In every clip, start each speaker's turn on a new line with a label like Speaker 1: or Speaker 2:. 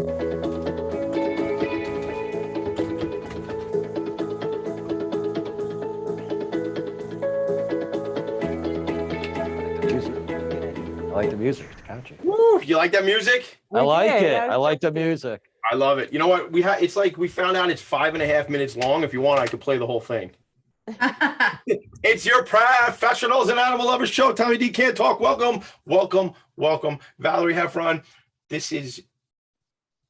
Speaker 1: I like the music. It's catchy.
Speaker 2: Woo, you like that music?
Speaker 1: I like it.
Speaker 3: Yeah,
Speaker 1: I like the music.
Speaker 2: I love it. You know what? It's like we found out it's 5.5 minutes long. If you want, I could play the whole thing. It's your Professionals and Animal Lovers show. Tommy D Can't Talk. Welcome, welcome, welcome. Valerie Heffron. This is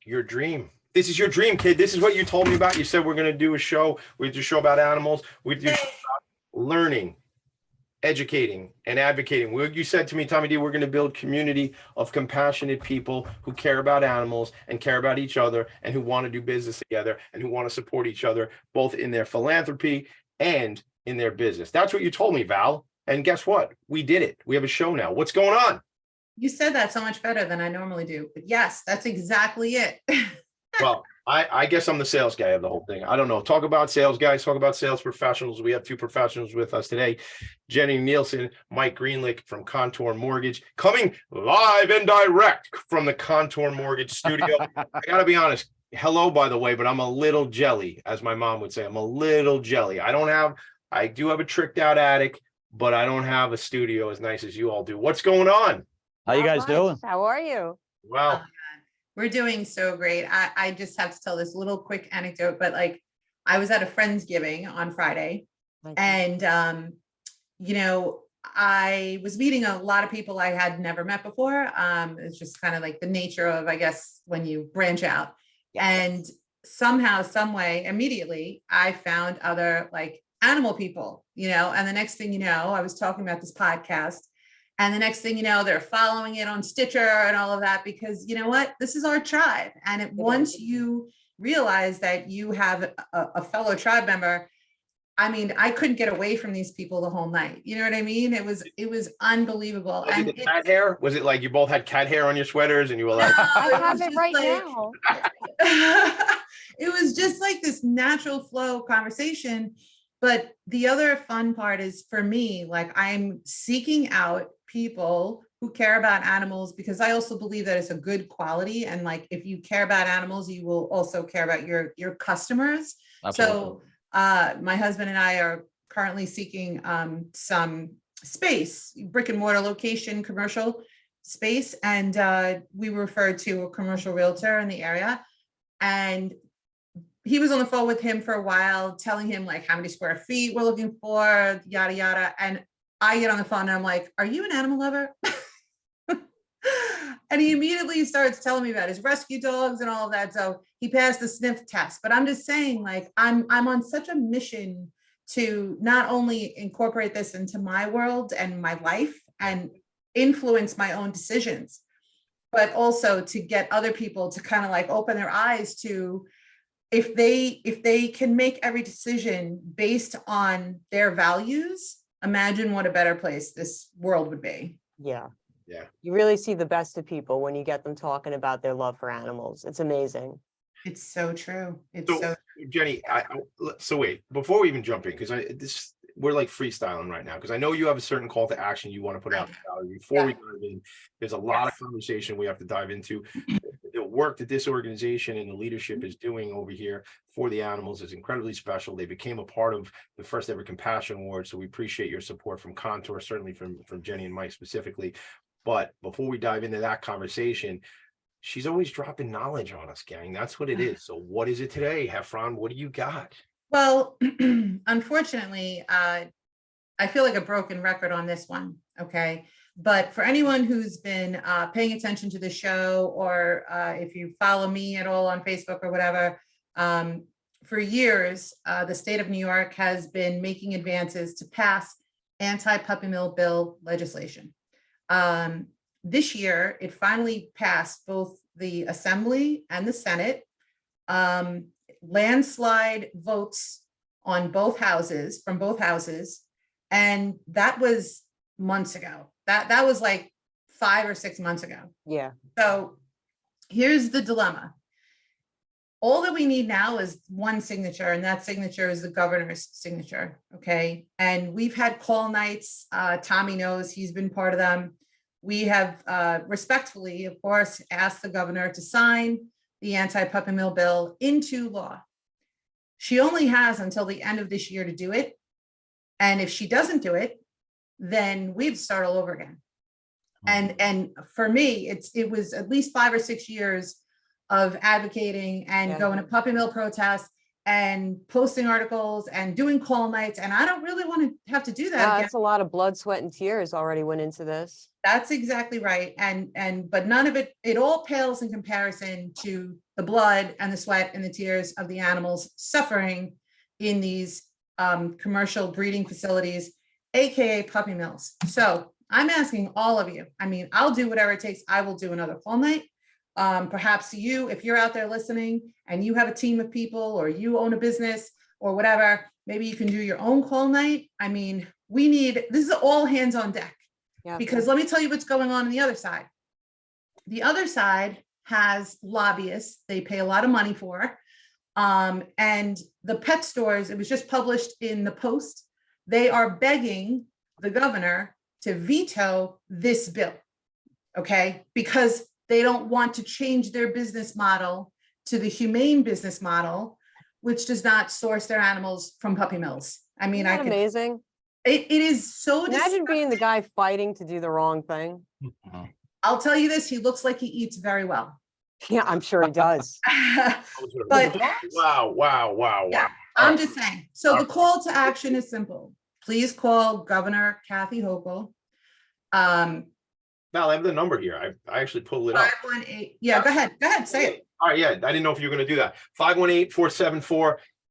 Speaker 2: your dream. This is your dream, kid. This is what you told me about. You said we're going to do a show. We do a show about animals. We do a show about learning, educating, and advocating. You said to me, Tommy D, we're going to build community of compassionate people who care about animals and care about each other and who want to do business together and who want to support each other, both in their philanthropy and in their business. That's what you told me, Val. And guess what? We did it. We have a show now. What's going on?
Speaker 4: You said that so much better than I normally do. But yes, that's exactly it.
Speaker 2: Well, I guess I'm the sales guy of the whole thing. I don't know. Talk about sales guys, talk about sales professionals. We have two professionals with us today. Jenny Neilsen, Mike Greenlick from Contour Mortgage, coming live and direct from the Contour Mortgage studio. I gotta be honest. Hello, by the way, but I'm a little jelly, as my mom would say. I'm a little jelly. I do have a tricked out attic, but I don't have a studio as nice as you all do. What's going on?
Speaker 1: How you guys doing?
Speaker 3: How are you?
Speaker 2: Well,
Speaker 4: We're doing so great. I just have to tell this little quick anecdote, but like I was at a Friendsgiving on Friday and, I was meeting a lot of people I had never met before. It's just kind of like the nature of, I guess, when you branch out. And somehow, some way, immediately, I found other like animal people, and the next thing you know, I was talking about this podcast. And the next thing you know, they're following it on Stitcher and all of that, because you know what? This is our tribe. And once you realize that you have a fellow tribe member, I mean, I couldn't get away from these people the whole night. You know what I mean? It was unbelievable.
Speaker 2: Was it cat hair? Was it like you both had cat hair on your sweaters and you were like,
Speaker 3: I have it right now.
Speaker 4: It was just like this natural flow conversation. But the other fun part is for me, like I'm seeking out people who care about animals, because I also believe that it's a good quality. And like, if you care about animals, you will also care about your customers. Absolutely. So my husband and I are currently seeking some space, brick and mortar location, commercial space. And we were referred to a commercial realtor in the area. And he was on the phone with him for a while, telling him like how many square feet we're looking for, yada, yada. And I get on the phone and I'm like, are you an animal lover? And he immediately starts telling me about his rescue dogs and all of that. So he passed the sniff test. But I'm just saying, like, I'm on such a mission to not only incorporate this into my world and my life and influence my own decisions, but also to get other people to kind of like open their eyes to, if they can make every decision based on their values, imagine what a better place this world would be.
Speaker 3: Yeah.
Speaker 2: Yeah.
Speaker 3: You really see the best of people when you get them talking about their love for animals. It's amazing.
Speaker 4: It's so true.
Speaker 2: So Jenny, so wait, before we even jump in, because we're like freestyling right now, because I know you have a certain call to action you want to put out. Before we dive in, there's a lot of conversation we have to dive into. The work that this organization and the leadership is doing over here for the animals is incredibly special. They became a part of the first ever Compassion Award, so we appreciate your support from Contour, certainly from Jenny and Mike specifically. But before we dive into that conversation, she's always dropping knowledge on us, gang. That's what it is. So what is it today, Heffron? What do you got?
Speaker 4: Well, unfortunately, I feel like a broken record on this one. Okay. But for anyone who's been paying attention to the show, or if you follow me at all on Facebook or whatever, for years, the state of New York has been making advances to pass anti-puppy mill bill legislation. This year, it finally passed both the Assembly and the Senate. Landslide votes on both houses, from both houses. And that was months ago. That was like 5 or 6 months ago.
Speaker 3: Yeah.
Speaker 4: So here's the dilemma. All that we need now is one signature, and that signature is the governor's signature. Okay. And we've had call nights. Tommy knows, he's been part of them. We have respectfully, of course, asked the governor to sign. the anti-puppy mill bill into law. She only has until the end of this year to do it. And if she doesn't do it, then we'd start all over again. And for me, it was at least 5 or 6 years of advocating and going to puppy mill protests and posting articles and doing call nights. And I don't really want to have to do that again.
Speaker 3: That's a lot of blood, sweat, and tears already went into this.
Speaker 4: That's exactly right. But none of it all pales in comparison to the blood and the sweat and the tears of the animals suffering in these commercial breeding facilities, AKA puppy mills. So I'm asking all of you, I mean, I'll do whatever it takes. I will do another call night. Perhaps you, if you're out there listening and you have a team of people or you own a business or whatever, maybe you can do your own call night. I mean, this is all hands on deck. Yeah. Because let me tell you what's going on the other side. The other side has lobbyists they pay a lot of money for. And the pet stores, it was just published in the Post, they are begging the governor to veto this bill, okay? Because they don't want to change their business model to the humane business model, which does not source their animals from puppy mills. I mean,
Speaker 3: Isn't that amazing?
Speaker 4: It is so
Speaker 3: imagine
Speaker 4: disgusting.
Speaker 3: Being the guy fighting to do the wrong thing.
Speaker 4: I'll tell you this, he looks like he eats very well.
Speaker 3: Yeah, I'm sure he does.
Speaker 4: But
Speaker 2: wow.
Speaker 4: Yeah, I'm just saying. So the call to action is simple. Please call Governor Kathy Hochul.
Speaker 2: Val, I have the number here. I actually pulled it up.
Speaker 4: 518. Yeah, go ahead, say it.
Speaker 2: All right, yeah, I didn't know if you were going to do that.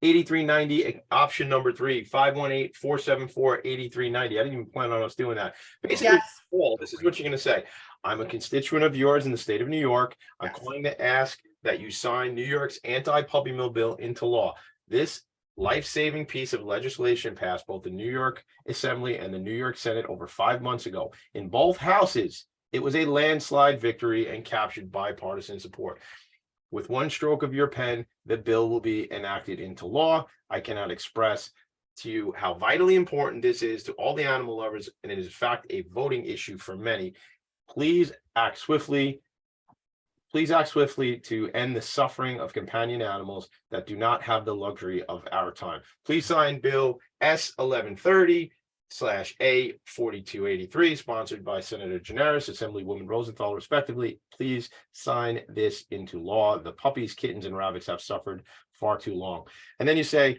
Speaker 2: 518-474-8390, option number 3, 518-474-8390. I didn't even plan on us doing that. Basically, yes. This is what you're going to say. I'm a constituent of yours in the state of New York. I'm calling to ask that you sign New York's anti-puppy mill bill into law. This life-saving piece of legislation passed both the New York Assembly and the New York Senate over 5 months ago. In both houses, it was a landslide victory and captured bipartisan support. With one stroke of your pen, the bill will be enacted into law. I cannot express to you how vitally important this is to all the animal lovers, and it is in fact a voting issue for many. Please act swiftly. Please act swiftly to end the suffering of companion animals that do not have the luxury of our time. Please sign Bill S1130/A4283, sponsored by Senator Generis, Assemblywoman Rosenthal, respectively. Please sign this into law. The puppies, kittens, and rabbits have suffered far too long. And then you say,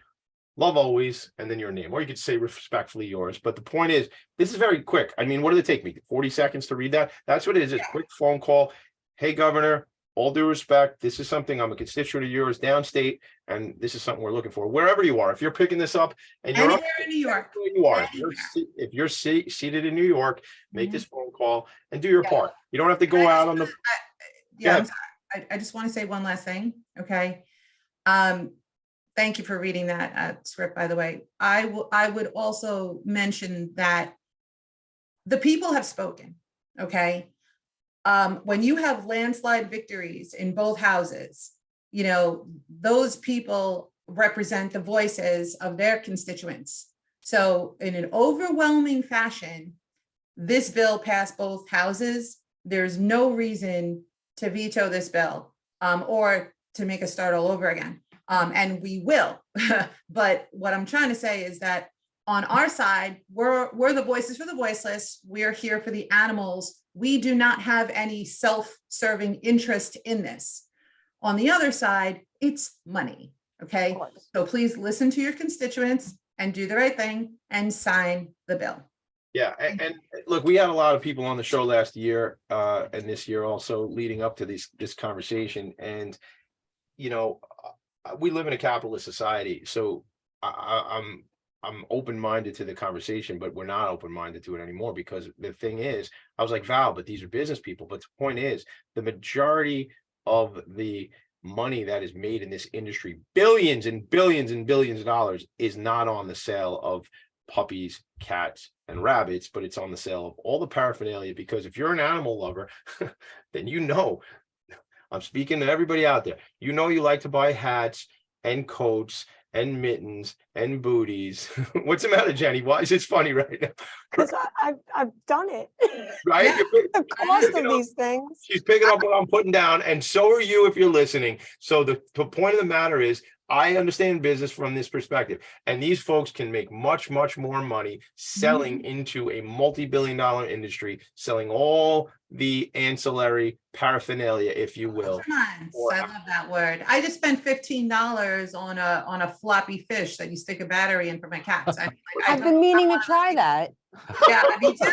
Speaker 2: love always, and then your name, or you could say respectfully yours. But the point is, this is very quick. I mean, what did it take me? 40 seconds to read that? That's what it is. It's a quick phone call. Hey, Governor, all due respect, this is something, I'm a constituent of yours downstate, and this is something we're looking for. Wherever you are, if you're picking this up and you're
Speaker 4: anywhere in New York,
Speaker 2: you are. If you're seated in New York, make this phone call and do your part. You don't have to go out on the.
Speaker 4: I'm sorry. I just want to say one last thing. Okay. Thank you for reading that script, by the way. I would also mention that the people have spoken. Okay. When you have landslide victories in both houses, you know, those people represent the voices of their constituents. So in an overwhelming fashion, this bill passed both houses. There's no reason to veto this bill or to make us start all over again. And we will. But what I'm trying to say is that on our side, we're the voices for the voiceless. We're here for the animals. We do not have any self-serving interest in this. On the other side, it's money. Okay. So please listen to your constituents and do the right thing and sign the bill.
Speaker 2: Yeah. And look, we had a lot of people on the show last year and this year also leading up to this conversation. And, you know, we live in a capitalist society. So I'm open-minded to the conversation, but we're not open-minded to it anymore, because the thing is, I was like, Val, but these are business people. But the point is, the majority of the money that is made in this industry, billions and billions and billions of dollars, is not on the sale of puppies, cats, and rabbits, but it's on the sale of all the paraphernalia. Because if you're an animal lover, then you know, I'm speaking to everybody out there, you know, you like to buy hats and coats and mittens and booties. What's the matter, Jenny? Why is this funny right now?
Speaker 3: Because I've done it.
Speaker 2: Right?
Speaker 4: Yeah.
Speaker 3: The cost
Speaker 2: picking
Speaker 3: of
Speaker 2: up-
Speaker 3: these things.
Speaker 2: She's picking up what I'm putting down, and so are you if you're listening. So the point of the matter is, I understand business from this perspective, and these folks can make much, much more money selling into a multi-billion-dollar industry, selling all the ancillary paraphernalia, if you will.
Speaker 4: Months.
Speaker 2: Or-
Speaker 4: I love that word. I just spent $15 on a floppy fish that you stick a battery in for my cats.
Speaker 3: I've been meaning to try that.
Speaker 4: Yeah, me too.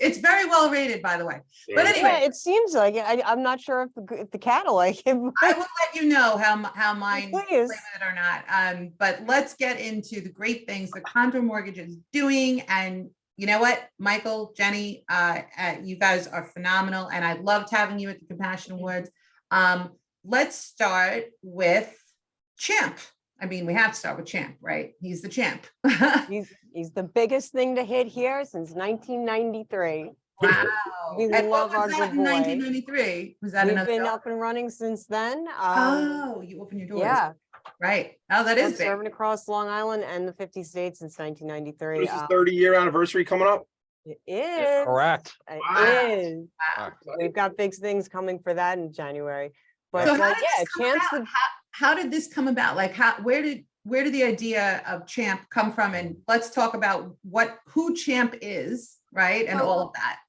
Speaker 4: It's very well rated, by the way. But
Speaker 2: There you
Speaker 4: anyway,
Speaker 3: Yeah, it seems like it. I'm not sure if the cattle like it.
Speaker 4: I will let you know how mine play
Speaker 3: Please.
Speaker 4: with it or not. But let's get into the great things that Contour Mortgage is doing. And you know what, Michael, Jenny, you guys are phenomenal, and I loved having you at the Compassion Awards. Let's start with Champ. I mean, we have to start with Champ, right? He's the champ.
Speaker 3: He's the biggest thing to hit here since 1993.
Speaker 4: Wow.
Speaker 3: We
Speaker 4: And what
Speaker 3: love our
Speaker 4: was that
Speaker 3: good
Speaker 4: in
Speaker 3: boy.
Speaker 4: 1993? Was that
Speaker 3: We've
Speaker 4: another
Speaker 3: been
Speaker 4: dog?
Speaker 3: up and running since then.
Speaker 4: Oh, you open your doors.
Speaker 3: Yeah,
Speaker 4: Right. Oh, that
Speaker 3: been
Speaker 4: is big.
Speaker 3: serving across Long Island and the 50 states since 1993.
Speaker 2: This is 30-year anniversary coming up.
Speaker 3: It is.
Speaker 1: Correct.
Speaker 3: It
Speaker 2: Wow.
Speaker 3: is.
Speaker 4: Wow.
Speaker 3: We've got big things coming for that in January. But
Speaker 4: So how
Speaker 3: like,
Speaker 4: did
Speaker 3: yeah,
Speaker 4: this come
Speaker 3: Champ's
Speaker 4: about?
Speaker 3: the
Speaker 4: How did this come about? Like, where did the idea of Champ come from? And let's talk about who Champ is, right? And all of that.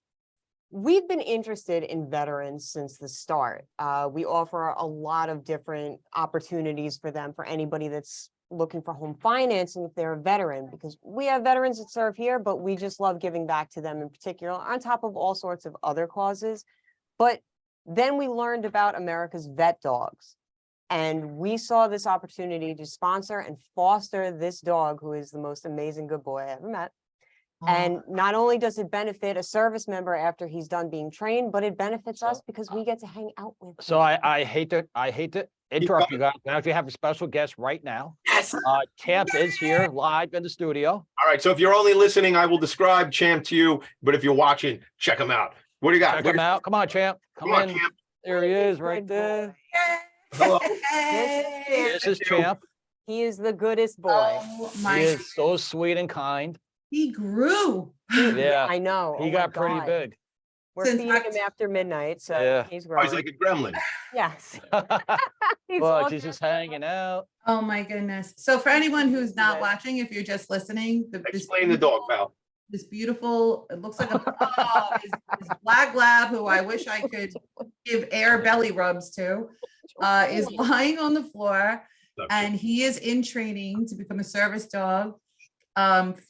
Speaker 3: We've been interested in veterans since the start. We offer a lot of different opportunities for them, for anybody that's looking for home financing if they're a veteran, because we have veterans that serve here, but we just love giving back to them in particular, on top of all sorts of other causes. But then we learned about America's Vet Dogs. And we saw this opportunity to sponsor and foster this dog, who is the most amazing good boy I ever met. And not only does it benefit a service member after he's done being trained, but it benefits us because we get to hang out with
Speaker 1: So
Speaker 3: him.
Speaker 1: I hate to interrupt you guys. Now, if you have a special guest right now, Champ is here live in the studio.
Speaker 2: All right. So if you're only listening, I will describe Champ to you. But if you're watching, check him out. What do you got?
Speaker 1: Check him out. Come on, Champ.
Speaker 2: Come on,
Speaker 1: in.
Speaker 2: Champ.
Speaker 1: There he is, right
Speaker 3: Good
Speaker 1: there.
Speaker 3: boy.
Speaker 2: Hello.
Speaker 4: Hey.
Speaker 1: This is Champ.
Speaker 3: He is the goodest boy.
Speaker 4: Oh
Speaker 1: He
Speaker 4: my,
Speaker 1: is so sweet and kind.
Speaker 4: he grew.
Speaker 1: Yeah,
Speaker 3: I know.
Speaker 1: he
Speaker 3: oh
Speaker 1: got
Speaker 3: my
Speaker 1: pretty
Speaker 3: God.
Speaker 1: big.
Speaker 3: We're
Speaker 4: Since
Speaker 3: feeding him
Speaker 4: Oct-
Speaker 3: after midnight, so
Speaker 1: Yeah.
Speaker 3: he's
Speaker 2: Oh,
Speaker 3: growing.
Speaker 2: he's like a gremlin.
Speaker 3: Yes. He's
Speaker 1: Look,
Speaker 3: all
Speaker 1: he's just
Speaker 3: dressed up.
Speaker 1: hanging out.
Speaker 4: Oh my goodness. So for anyone who's not watching, if you're just listening,
Speaker 2: Explain the dog, pal.
Speaker 4: this beautiful, it looks like his black lab, who I wish I could give air belly rubs to, is lying on the floor, and he is in training to become a service dog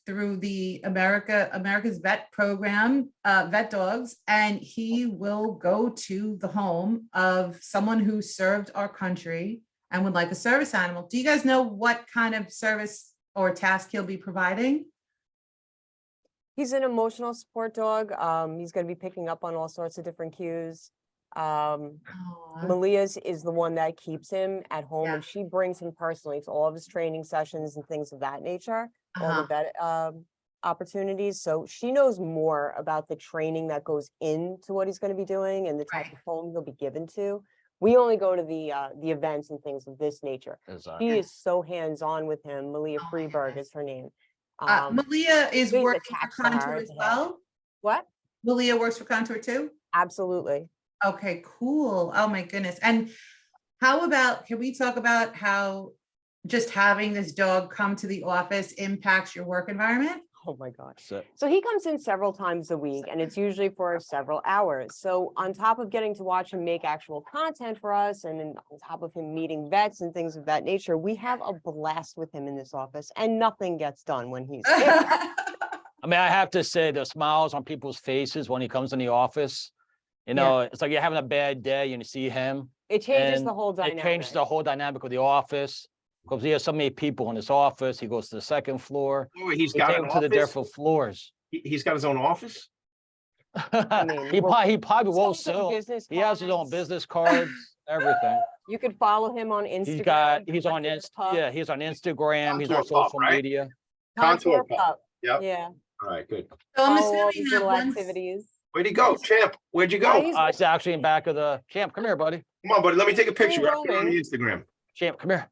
Speaker 4: through the America's Vet program, Vet Dogs, and he will go to the home of someone who served our country and would like a service animal. Do you guys know what kind of service or task he'll be providing?
Speaker 3: He's an emotional support dog. He's going to be picking up on all sorts of different cues. Malia's is the one that keeps him at home,
Speaker 4: Yeah.
Speaker 3: and she brings him personally to all of his training sessions and things of that nature, all the vet opportunities. So she knows more about the training that goes into what he's going to be doing and the type
Speaker 4: Right.
Speaker 3: of home he'll be given to. We only go to the events and things of this nature. She is so hands-on with him. Malia
Speaker 4: Oh my
Speaker 3: Freeberg
Speaker 4: goodness.
Speaker 3: is her name.
Speaker 4: Malia is
Speaker 3: he's
Speaker 4: working for
Speaker 3: attached to her
Speaker 4: Contour
Speaker 3: at
Speaker 4: as
Speaker 3: the hip.
Speaker 4: well.
Speaker 3: What?
Speaker 4: Malia works for Contour too?
Speaker 3: Absolutely.
Speaker 4: Okay, cool. Oh my goodness. And how about, can we talk about how just having this dog come to the office impacts your work environment?
Speaker 3: Oh my gosh.
Speaker 1: So,
Speaker 3: So he comes in several times a week, and it's usually for several hours. So on top of getting to watch him make actual content for us, and then on top of him meeting vets and things of that nature, we have a blast with him in this office, and nothing gets done when he's here.
Speaker 1: I mean, I have to say the smiles on people's faces when he comes in the office, you know, it's like you're having a bad day and you see him.
Speaker 3: It changes the
Speaker 1: And
Speaker 3: whole
Speaker 1: It
Speaker 3: dynamic.
Speaker 1: changes the whole dynamic of the office because he has so many people in his office. He goes to the second floor.
Speaker 2: Oh, he's
Speaker 1: They
Speaker 2: got
Speaker 1: take
Speaker 2: an
Speaker 1: him to the
Speaker 2: office.
Speaker 1: different floors.
Speaker 2: He's got his own office.
Speaker 3: mean,
Speaker 1: he
Speaker 3: we're-
Speaker 1: probably will
Speaker 3: Some
Speaker 1: soon.
Speaker 3: business
Speaker 1: He has his own
Speaker 3: cards.
Speaker 1: business cards, everything.
Speaker 3: You could follow him on Instagram.
Speaker 1: He's on
Speaker 3: Contour Pup.
Speaker 1: yeah, he's on Instagram, he's on
Speaker 2: Contour Pup,
Speaker 1: social
Speaker 2: right?
Speaker 1: media.
Speaker 2: Contour Pup.
Speaker 3: Pup.
Speaker 2: Yep.
Speaker 3: Yeah.
Speaker 2: All right, good.
Speaker 4: So I'm
Speaker 3: Follow all
Speaker 4: assuming
Speaker 3: these
Speaker 4: that
Speaker 3: little
Speaker 4: once,
Speaker 3: activities.
Speaker 2: Where'd he go? Champ, where'd you
Speaker 3: Yeah,
Speaker 2: go?
Speaker 3: he's-
Speaker 1: It's actually in back of the Champ. Come here, buddy.
Speaker 2: Come on, buddy. Let me take a picture. I'll put it on the
Speaker 3: roaming.
Speaker 2: Instagram.
Speaker 1: Champ, come here.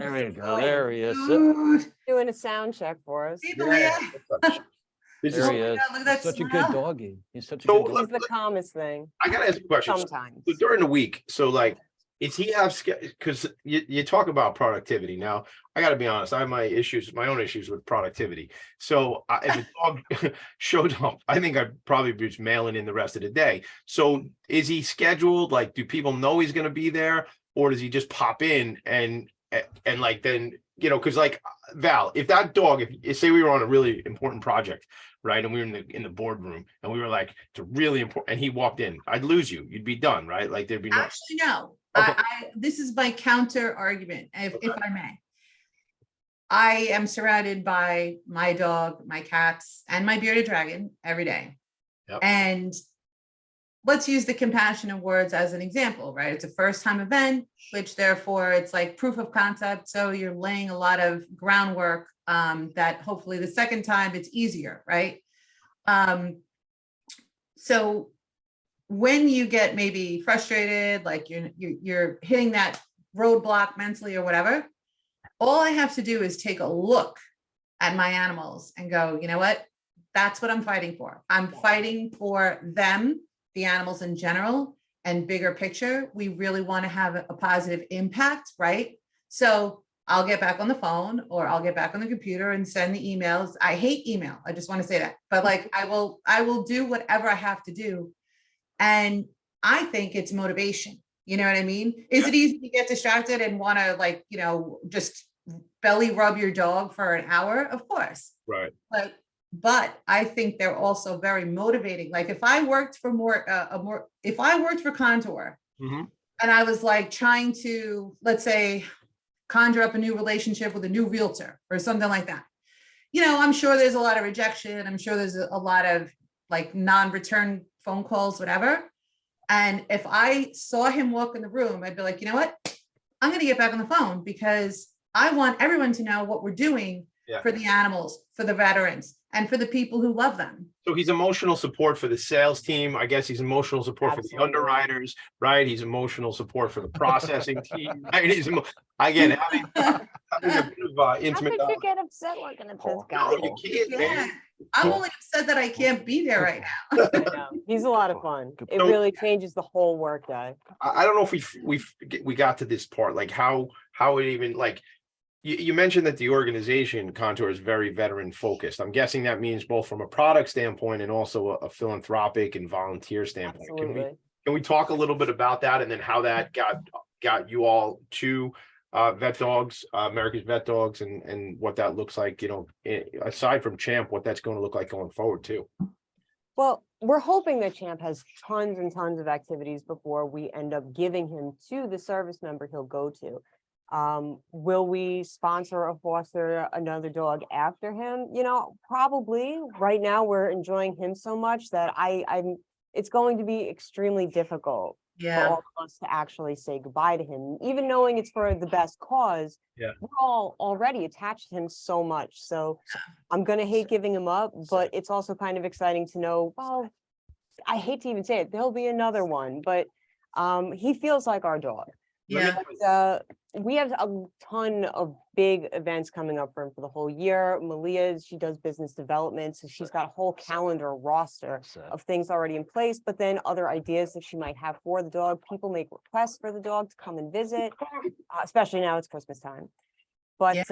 Speaker 1: There you go. There he is.
Speaker 4: Dude.
Speaker 3: Doing a sound check for us.
Speaker 4: Hey, Malia.
Speaker 2: This
Speaker 1: There
Speaker 2: is,
Speaker 1: he is.
Speaker 4: God, look at that
Speaker 1: He's such a
Speaker 4: smile.
Speaker 1: good doggy. He's such a
Speaker 2: So,
Speaker 1: good dog.
Speaker 3: He's the calmest thing
Speaker 2: I gotta ask a question.
Speaker 3: sometimes.
Speaker 2: So during the week, so like, is he have, because you talk about productivity. Now, I gotta be honest, I have my own issues with productivity. So if a dog showed up, I think I'd probably be just mailing in the rest of the day. So is he scheduled? Like, do people know he's gonna be there? Or does he just pop in and like, then, because like Val, if that dog, if say we were on a really important project, right, and we were in the boardroom and we were like, it's a really important, and he walked in, I'd lose you. You'd be done, right? Like there'd be no.
Speaker 4: Actually, no.
Speaker 2: Okay.
Speaker 4: This is my counter argument, if I may. I am surrounded by my dog, my cats, and my bearded dragon every day.
Speaker 2: Yep.
Speaker 4: And let's use the compassionate words as an example, right? It's a first time event, which therefore it's like proof of concept. So you're laying a lot of groundwork that hopefully the second time it's easier, right? So when you get maybe frustrated, like you're hitting that roadblock mentally or whatever, all I have to do is take a look at my animals and go, you know what? That's what I'm fighting for. I'm fighting for them, the animals in general, and bigger picture. We really want to have a positive impact, right? So I'll get back on the phone or I'll get back on the computer and send the emails. I hate email. I just want to say that, but like, I will do whatever I have to do. And I think it's motivation. You know what I mean? Is it easy to get distracted and want to like, just belly rub your dog for an hour? Of course.
Speaker 2: Right.
Speaker 4: But I think they're also very motivating. Like if I worked for if I worked for Contour
Speaker 2: Mhm.
Speaker 4: and I was like trying to, let's say, conjure up a new relationship with a new realtor or something like that, I'm sure there's a lot of rejection. I'm sure there's a lot of like non-return phone calls, whatever. And if I saw him walk in the room, I'd be like, you know what? I'm going to get back on the phone because I want everyone to know what we're doing for the animals, for the veterans, and for the people who love them.
Speaker 2: So he's emotional support for the sales team. I guess he's emotional support for the underwriters, right? He's emotional support for the processing team. Right? Again, having a bit of intimate.
Speaker 3: How could you get upset looking at this guy?
Speaker 2: No, you can't, man.
Speaker 4: I'm only upset that I can't be there right now.
Speaker 3: I know. He's a lot of fun. It
Speaker 2: So-
Speaker 3: really changes the whole work day.
Speaker 2: I don't know if we got to this part, like how it even like. You mentioned that the organization Contour is very veteran focused. I'm guessing that means both from a product standpoint and also a philanthropic and volunteer standpoint.
Speaker 3: Absolutely.
Speaker 2: Can we talk a little bit about that and then how that got you all to Vet Dogs, America's Vet Dogs, and what that looks like, aside from Champ, what that's going to look like going forward too.
Speaker 3: Well, we're hoping that Champ has tons and tons of activities before we end up giving him to the service member he'll go to. Will we sponsor or foster another dog after him? Probably. Right now we're enjoying him so much that it's going to be extremely difficult for all of us to actually say goodbye to him. Even knowing it's for the best cause, we're all already attached to him so much. So I'm going to hate giving him up, but it's also kind of exciting to know, well, I hate to even say it, there'll be another one, but he feels like our dog. We have a ton of big events coming up for him for the whole year. Malia, she does business development, so she's got a whole calendar roster of things already in place, but then other ideas that she might have for the dog. People make requests for the dog to come and visit, especially now it's Christmas time. But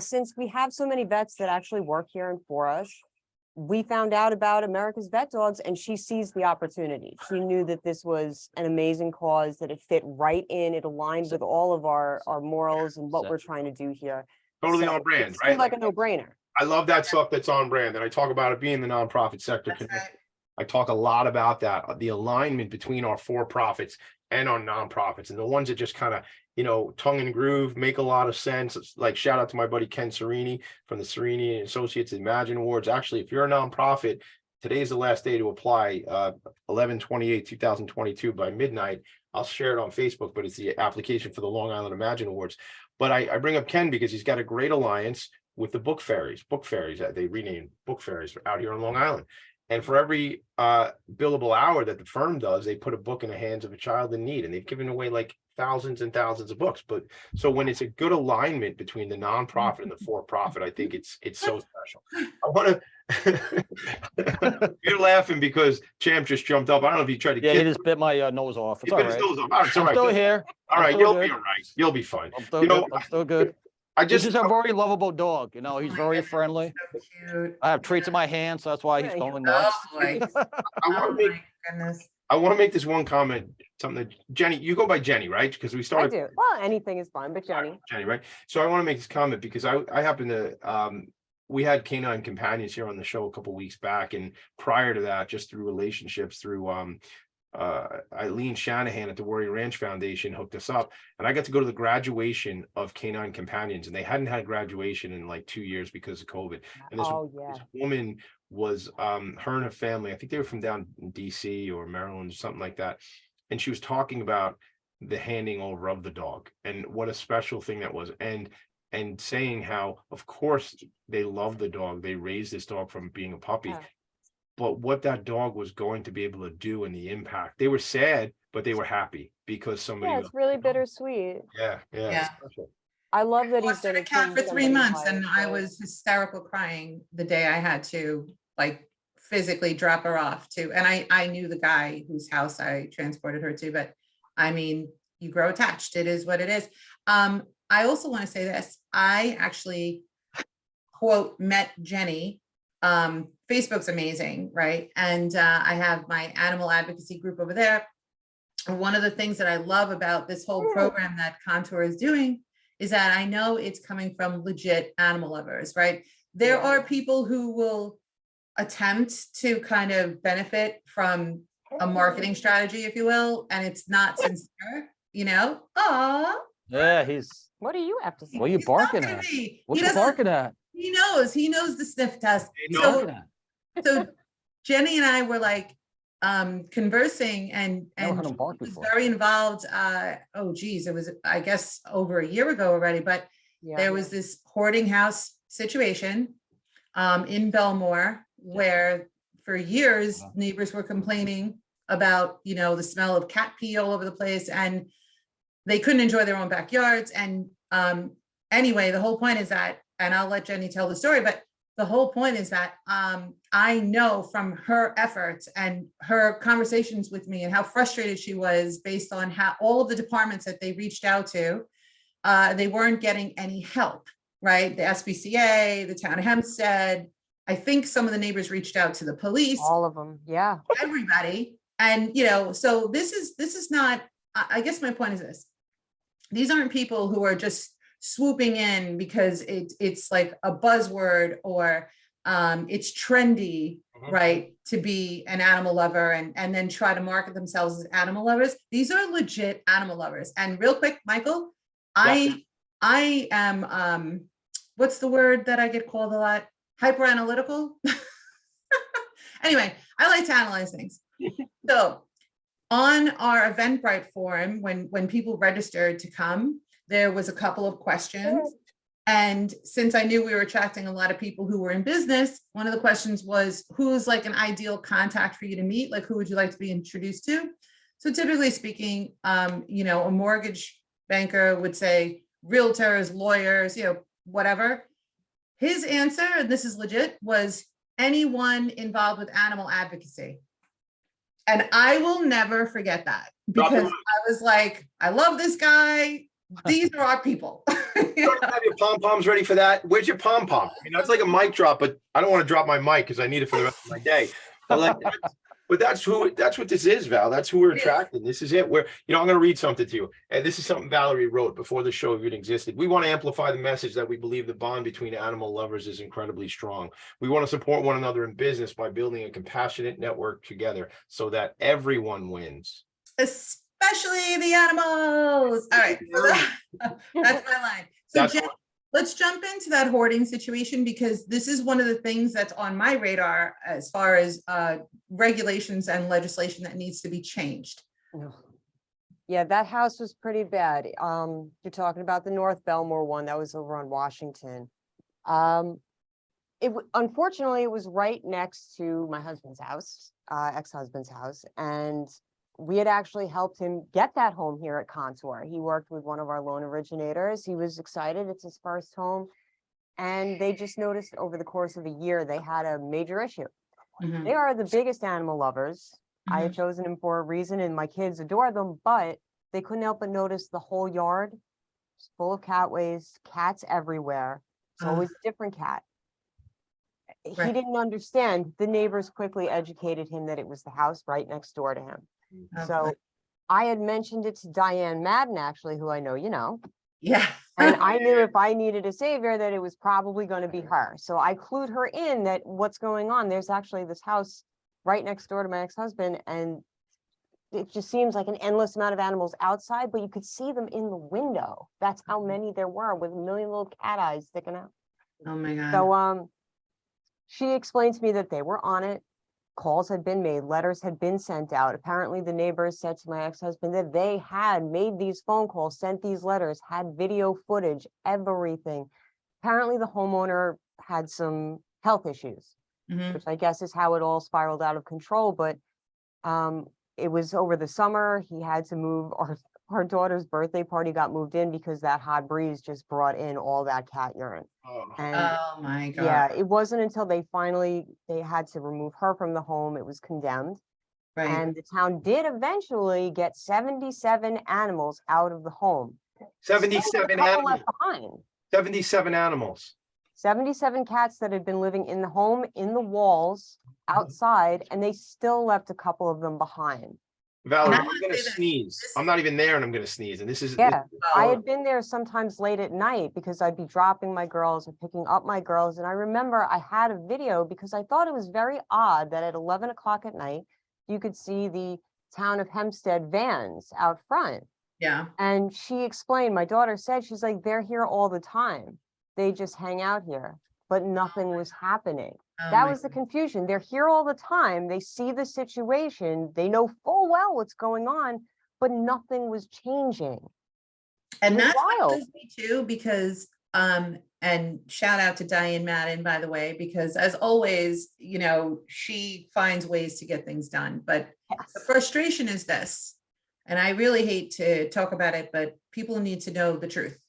Speaker 3: since we have so many vets that actually work here and for us, we found out about America's Vet Dogs and she sees the opportunity. She knew that this was an amazing cause, that it fit right in, it aligned with all of our morals and what we're trying to do here.
Speaker 2: Totally
Speaker 3: So
Speaker 2: on brand,
Speaker 3: it
Speaker 2: right?
Speaker 3: seemed like a no-brainer.
Speaker 2: I love that stuff that's on brand. And I talk about it being the nonprofit sector. I talk a lot about that, the alignment between our for-profits and our nonprofits, and the ones that just kind of, tongue and groove, make a lot of sense. It's like, shout out to my buddy Ken Serini from the Serini and Associates Imagine Awards. Actually, if you're a nonprofit, today is the last day to apply, 11/28/2022 by midnight. I'll share it on Facebook, but it's the application for the Long Island Imagine Awards. But I bring up Ken because he's got a great alliance with the book fairies. They renamed book fairies out here on Long Island. And for every billable hour that the firm does, they put a book in the hands of a child in need, and they've given away like thousands and thousands of books. But so when it's a good alignment between the nonprofit and the for-profit, I think it's so special. I want to. You're laughing because Champ just jumped up. I don't know if you tried to
Speaker 1: Yeah, he
Speaker 2: kiss.
Speaker 1: just bit my nose off. It's
Speaker 2: He
Speaker 1: all
Speaker 2: bit his
Speaker 1: right.
Speaker 2: nose off. All right, it's all
Speaker 1: I'm
Speaker 2: right.
Speaker 1: still here.
Speaker 2: All
Speaker 1: I'm
Speaker 2: right,
Speaker 1: still
Speaker 2: you'll
Speaker 1: good.
Speaker 2: be all right. You'll be fine.
Speaker 1: I'm still
Speaker 2: You
Speaker 1: good.
Speaker 2: know,
Speaker 1: I'm still good.
Speaker 2: I
Speaker 1: This
Speaker 2: just
Speaker 1: is a very lovable dog. You know, he's
Speaker 4: my
Speaker 1: very
Speaker 4: goodness.
Speaker 1: friendly.
Speaker 4: So cute.
Speaker 1: I have treats in my hand, so that's why he's
Speaker 3: Right.
Speaker 1: going
Speaker 4: Oh
Speaker 1: nuts.
Speaker 4: boy.
Speaker 2: I want
Speaker 4: Oh
Speaker 2: to make
Speaker 4: my goodness.
Speaker 2: I want to make this one comment. Something that Jenny, you go by Jenny, right? Because we
Speaker 3: I
Speaker 2: started.
Speaker 3: do. Well, anything is fine, but Jenny.
Speaker 2: Jenny, right? So I want to make this comment because I happen to we had canine companions here on the show a couple weeks back, and prior to that, just through relationships through Eileen Shanahan at the Warrior Ranch Foundation hooked us up, and I got to go to the graduation of canine companions, and they hadn't had graduation in like 2 years because of COVID. And this,
Speaker 3: Oh, yeah.
Speaker 2: this woman was her and her family, I think they were from down in DC or Maryland or something like that, and she was talking about the handing over of the dog and what a special thing that was, and saying how of course they love the dog, they raised this dog from being a puppy,
Speaker 3: Yeah.
Speaker 2: but what that dog was going to be able to do and the impact. They were sad, but they were happy because somebody
Speaker 3: Yeah,
Speaker 2: was,
Speaker 3: it's really bittersweet.
Speaker 2: yeah,
Speaker 4: Yeah.
Speaker 2: special.
Speaker 3: I love that he's
Speaker 4: Fostered
Speaker 3: gonna
Speaker 4: a cat
Speaker 3: change
Speaker 4: for 3
Speaker 3: somebody's
Speaker 4: months
Speaker 3: life,
Speaker 4: and I
Speaker 3: right?
Speaker 4: was hysterical crying the day I had to like physically drop her off to, and I knew the guy whose house I transported her to, but I mean, you grow attached. It is what it is. I also want to say this. I actually quote met Jenny. Facebook's amazing, right? And I have my animal advocacy group over there. And one of the things that I love about this whole program that Contour is doing is that I know it's coming from legit animal lovers, right? There are people who will attempt to kind of benefit from a marketing strategy, if you will, and it's not sincere, you know? Aw,
Speaker 1: Yeah, he's.
Speaker 3: What do you have to say?
Speaker 1: What are you
Speaker 4: he's
Speaker 1: barking
Speaker 4: talking
Speaker 1: at?
Speaker 4: to me.
Speaker 1: What
Speaker 4: He
Speaker 1: you
Speaker 4: doesn't,
Speaker 1: barking at?
Speaker 4: he knows the sniff test.
Speaker 2: You know?
Speaker 1: Barking at?
Speaker 4: So Jenny and I were like conversing, and
Speaker 1: Never heard
Speaker 4: she
Speaker 1: him bark
Speaker 4: was
Speaker 1: before.
Speaker 4: very involved. Oh geez, it was I guess over a year ago already, but
Speaker 3: Yeah.
Speaker 4: there was this hoarding house situation in Belmore where for years neighbors were complaining about, you know, the smell of cat pee all over the place, and they couldn't enjoy their own backyards. And anyway, the whole point is that, and I'll let Jenny tell the story, but the whole point is that I know from her efforts and her conversations with me and how frustrated she was based on how all of the departments that they reached out to, they weren't getting any help, right? The SPCA, the town of Hempstead. I think some of the neighbors reached out to the police,
Speaker 3: All of them. Yeah.
Speaker 4: everybody. And, you know, so this is not, I guess my point is this. These aren't people who are just swooping in because it's like a buzzword or it's trendy, right, to be an animal lover and then try to market themselves as animal lovers. These are legit animal lovers. And real quick, Michael, I am what's the word that I get called a lot? Hyper analytical. Anyway, I like to analyze things. So on our Eventbrite forum, when people registered to come, there was a couple of questions. And since I knew we were attracting a lot of people who were in business, one of the questions was, who's like an ideal contact for you to meet? Like, who would you like to be introduced to? So typically speaking, you know, a mortgage banker would say realtors, lawyers, you know, whatever. His answer, and this is legit, was anyone involved with animal advocacy. And I will never forget that because I was like, I love this guy. These are our people.
Speaker 2: You don't have your pom-poms ready for that. Where's your pom-pom? I mean, that's like a mic drop, but I don't want to drop my mic because I need it for the rest of my day. But like, but that's what this is, Val. That's who we're attracting. This is it. Where, you know, I'm going to read something to you. And this is something Valerie wrote before the show even existed. We want to amplify the message that we believe the bond between animal lovers is incredibly strong. We want to support one another in business by building a compassionate network together so that everyone wins.
Speaker 4: Especially the animals. All right. So that's my line. So Jen, let's jump into that hoarding situation, because this is one of the things that's on my radar as far as regulations and legislation that needs to be changed.
Speaker 3: Yeah, that house was pretty bad. You're talking about the North Belmore one that was over on Washington. Unfortunately, it was right next to my husband's house, ex-husband's house, and we had actually helped him get that home here at Contour. He worked with one of our loan originators. He was excited. It's his first home. And they just noticed over the course of a year, they had a major issue.
Speaker 4: Mhm.
Speaker 3: They are the biggest animal lovers. I had chosen them for a reason, and my kids adore them, but they couldn't help but notice the whole yard was full of cat waste, cats everywhere. It's always a different cat. He
Speaker 4: Right.
Speaker 3: didn't understand. The neighbors quickly educated him that it was the house right next door to him.
Speaker 4: Oh,
Speaker 3: So
Speaker 4: boy.
Speaker 3: I had mentioned it to Diane Madden, actually, who I know you know.
Speaker 4: Yeah.
Speaker 3: And I knew if I needed a savior, that it was probably going to be her. So I clued her in that what's going on. There's actually this house right next door to my ex-husband, and it just seems like an endless amount of animals outside, but you could see them in the window. That's how many there were, with a million little cat eyes sticking out.
Speaker 4: Oh my God.
Speaker 3: So she explained to me that they were on it. Calls had been made, letters had been sent out. Apparently the neighbors said to my ex-husband that they had made these phone calls, sent these letters, had video footage, everything. Apparently the homeowner had some health issues,
Speaker 4: Mhm.
Speaker 3: which I guess is how it all spiraled out of control. But it was over the summer. He had to move. Our daughter's birthday party got moved in because that hot breeze just brought in all that cat urine. And
Speaker 4: Oh my God.
Speaker 3: yeah, it wasn't until they had to remove her from the home. It was condemned.
Speaker 4: Right.
Speaker 3: And the town did eventually get 77 animals out of the home. Still with a
Speaker 2: 77
Speaker 3: couple
Speaker 2: animals.
Speaker 3: left behind.
Speaker 2: 77 animals.
Speaker 3: 77 cats that had been living in the home, in the walls, outside, and they still left a couple of them behind.
Speaker 2: Valerie,
Speaker 4: And I
Speaker 2: I'm
Speaker 4: wanna
Speaker 2: gonna
Speaker 4: say this.
Speaker 2: sneeze.
Speaker 4: This-
Speaker 2: I'm not even there and I'm gonna sneeze. And this is
Speaker 3: Yeah, I
Speaker 4: Oh.
Speaker 3: had been there sometimes late at night because I'd be dropping my girls or picking up my girls. And I remember I had a video because I thought it was very odd that at 11 o'clock at night, you could see the town of Hempstead vans out front.
Speaker 4: Yeah.
Speaker 3: And she explained, my daughter said, she's like, they're here all the time. They just hang out here, but nothing was happening.
Speaker 4: Oh
Speaker 3: That
Speaker 4: my
Speaker 3: was the
Speaker 4: God.
Speaker 3: confusion. They're here all the time. They see the situation. They know full well what's going on, but nothing was changing.
Speaker 4: And
Speaker 3: It was
Speaker 4: that's what
Speaker 3: wild.
Speaker 4: kills me too, because and shout out to Diane Madden, by the way, because as always, you know, she finds ways to get things done. But the
Speaker 3: Yes.
Speaker 4: frustration is this, and I really hate to talk about it, but people need to know the truth.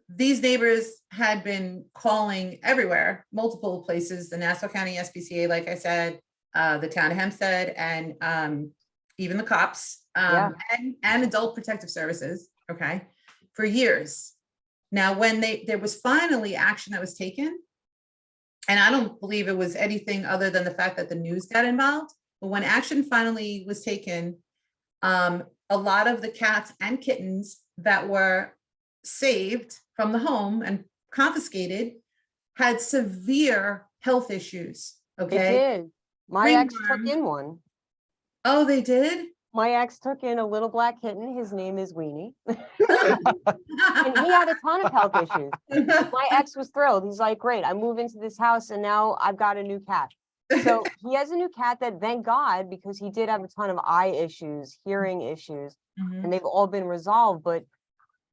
Speaker 4: These neighbors had been calling everywhere, multiple places, the Nassau County SPCA, like I said, the town of Hempstead, and even the cops,
Speaker 3: Yeah.
Speaker 4: and adult protective services, okay, for years. Now, when there was finally action that was taken, and I don't believe it was anything other than the fact that the news got involved, but when action finally was taken, a lot of the cats and kittens that were saved from the home and confiscated had severe health issues.
Speaker 3: It
Speaker 4: Okay.
Speaker 3: did. My ex took
Speaker 4: Ringworm.
Speaker 3: in one.
Speaker 4: Oh, they did?
Speaker 3: My ex took in a little black kitten. His name is Weenie. And he had a ton of health issues. My ex was thrilled. He's like, great, I move into this house and now I've got a new cat. So he has a new cat that, thank God, because he did have a ton of eye issues, hearing issues,
Speaker 4: Mhm.
Speaker 3: and they've all been resolved. But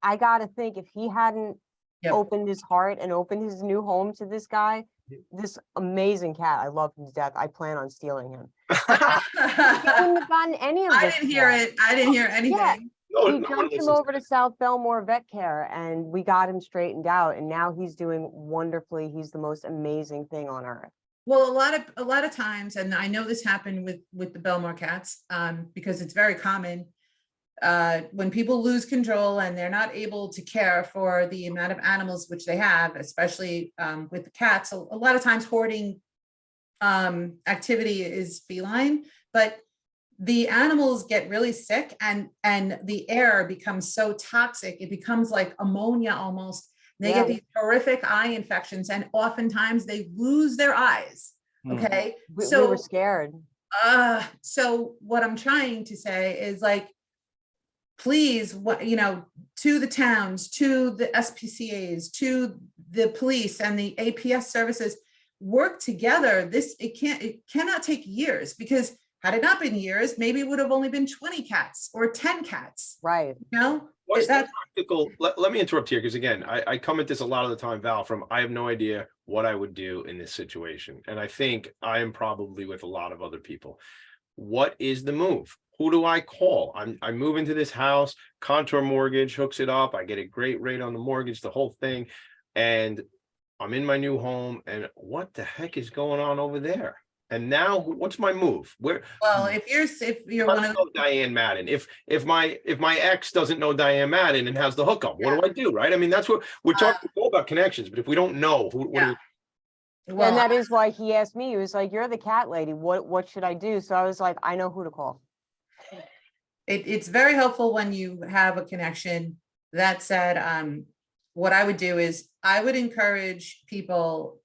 Speaker 3: I gotta think, if he hadn't
Speaker 4: Yep.
Speaker 3: opened his heart and opened his new home to this guy, this amazing cat, I love him to death. I plan on stealing him. He wouldn't have gotten any of
Speaker 4: I
Speaker 3: this.
Speaker 4: didn't hear
Speaker 3: care.
Speaker 4: it. I didn't hear anything.
Speaker 2: No,
Speaker 3: We
Speaker 2: no one
Speaker 3: jumped him
Speaker 2: listens
Speaker 3: over
Speaker 2: to
Speaker 3: to South Belmore Vet Care and we got him straightened out, and now he's doing wonderfully. He's the most amazing thing on earth.
Speaker 4: Well, a lot of times, and I know this happened with the Belmore cats, because it's very common. When people lose control and they're not able to care for the amount of animals which they have, especially with the cats, a lot of times hoarding activity is feline, but the animals get really sick and the air becomes so toxic, it becomes like ammonia almost. They
Speaker 3: Yeah.
Speaker 4: get these horrific eye infections and oftentimes they lose their eyes. Okay.
Speaker 3: We
Speaker 4: So
Speaker 3: were scared.
Speaker 4: so what I'm trying to say is, like, please, what, you know, to the towns, to the SPCAs, to the police and the APS services, work together. It cannot take years, because had it not been years, maybe it would have only been 20 cats or 10 cats,
Speaker 3: Right.
Speaker 4: you know?
Speaker 2: What's the
Speaker 4: That's
Speaker 2: practical, let me interrupt here, because again, I come at this a lot of the time, Val, from I have no idea what I would do in this situation. And I think I am probably with a lot of other people. What is the move? Who do I call? I move into this house, Contour Mortgage hooks it up. I get a great rate on the mortgage, the whole thing. And I'm in my new home, and what the heck is going on over there? And now what's my move? Where?
Speaker 4: well, if you're one
Speaker 2: I
Speaker 4: of
Speaker 2: don't know Diane Madden. If my ex doesn't know Diane Madden and has the hookup, what do I do? Right? I mean, that's what we're talking about, connections. But if we don't know, what do we?
Speaker 3: And
Speaker 4: well,
Speaker 3: that is why he asked me, he was like, you're the cat lady. What should I do? So I was like, I know who to call.
Speaker 4: it's very helpful when you have a connection. That said, what I would do is I would encourage people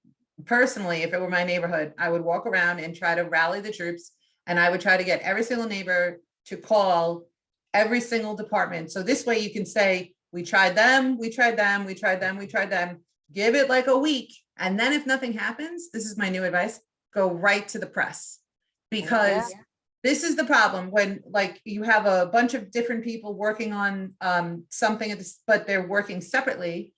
Speaker 4: personally, if it were my neighborhood, I would walk around and try to rally the troops, and I would try to get every single neighbor to call every single department. So this way you can say, we tried them, we tried them, we tried them, we tried them, give it like a week. And then if nothing happens, this is my new advice, go right to the press. Because this is the problem when like you have a bunch of different people working on something, but they're working separately,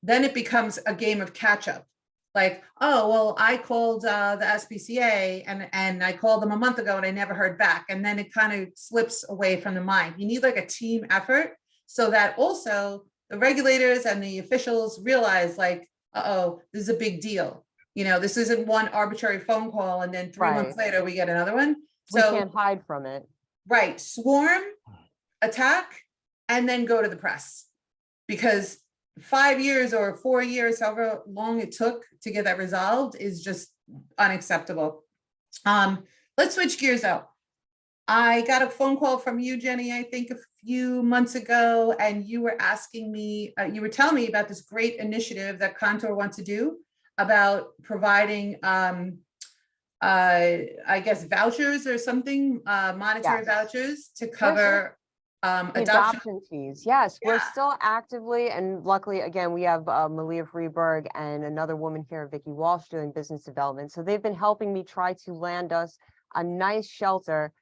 Speaker 4: then it becomes a game of catch up. Like, oh, well, I called the SPCA and I called them a month ago and I never heard back. And then it kind of slips away from the mind. You need like a team effort so that also the regulators and the officials realize like, uh-oh, this is a big deal. You know, this isn't one arbitrary phone call and then 3 months later we get another one.
Speaker 3: We
Speaker 4: So
Speaker 3: can't hide from it.
Speaker 4: right, swarm, attack, and then go to the press. Because 5 years or 4 years, however long it took to get that resolved is just unacceptable. Let's switch gears though. I got a phone call from you, Jenny, I think a few months ago, and you were asking me, you were telling me about this great initiative that Contour wants to do about providing, I guess, vouchers or something, monetary vouchers to cover
Speaker 3: Adoption fees. Yes, we're
Speaker 4: Yeah.
Speaker 3: still actively, and luckily, again, we have Malia Freeberg and another woman here, Vicky Walsh, doing business development. So they've been helping me try to land us a nice shelter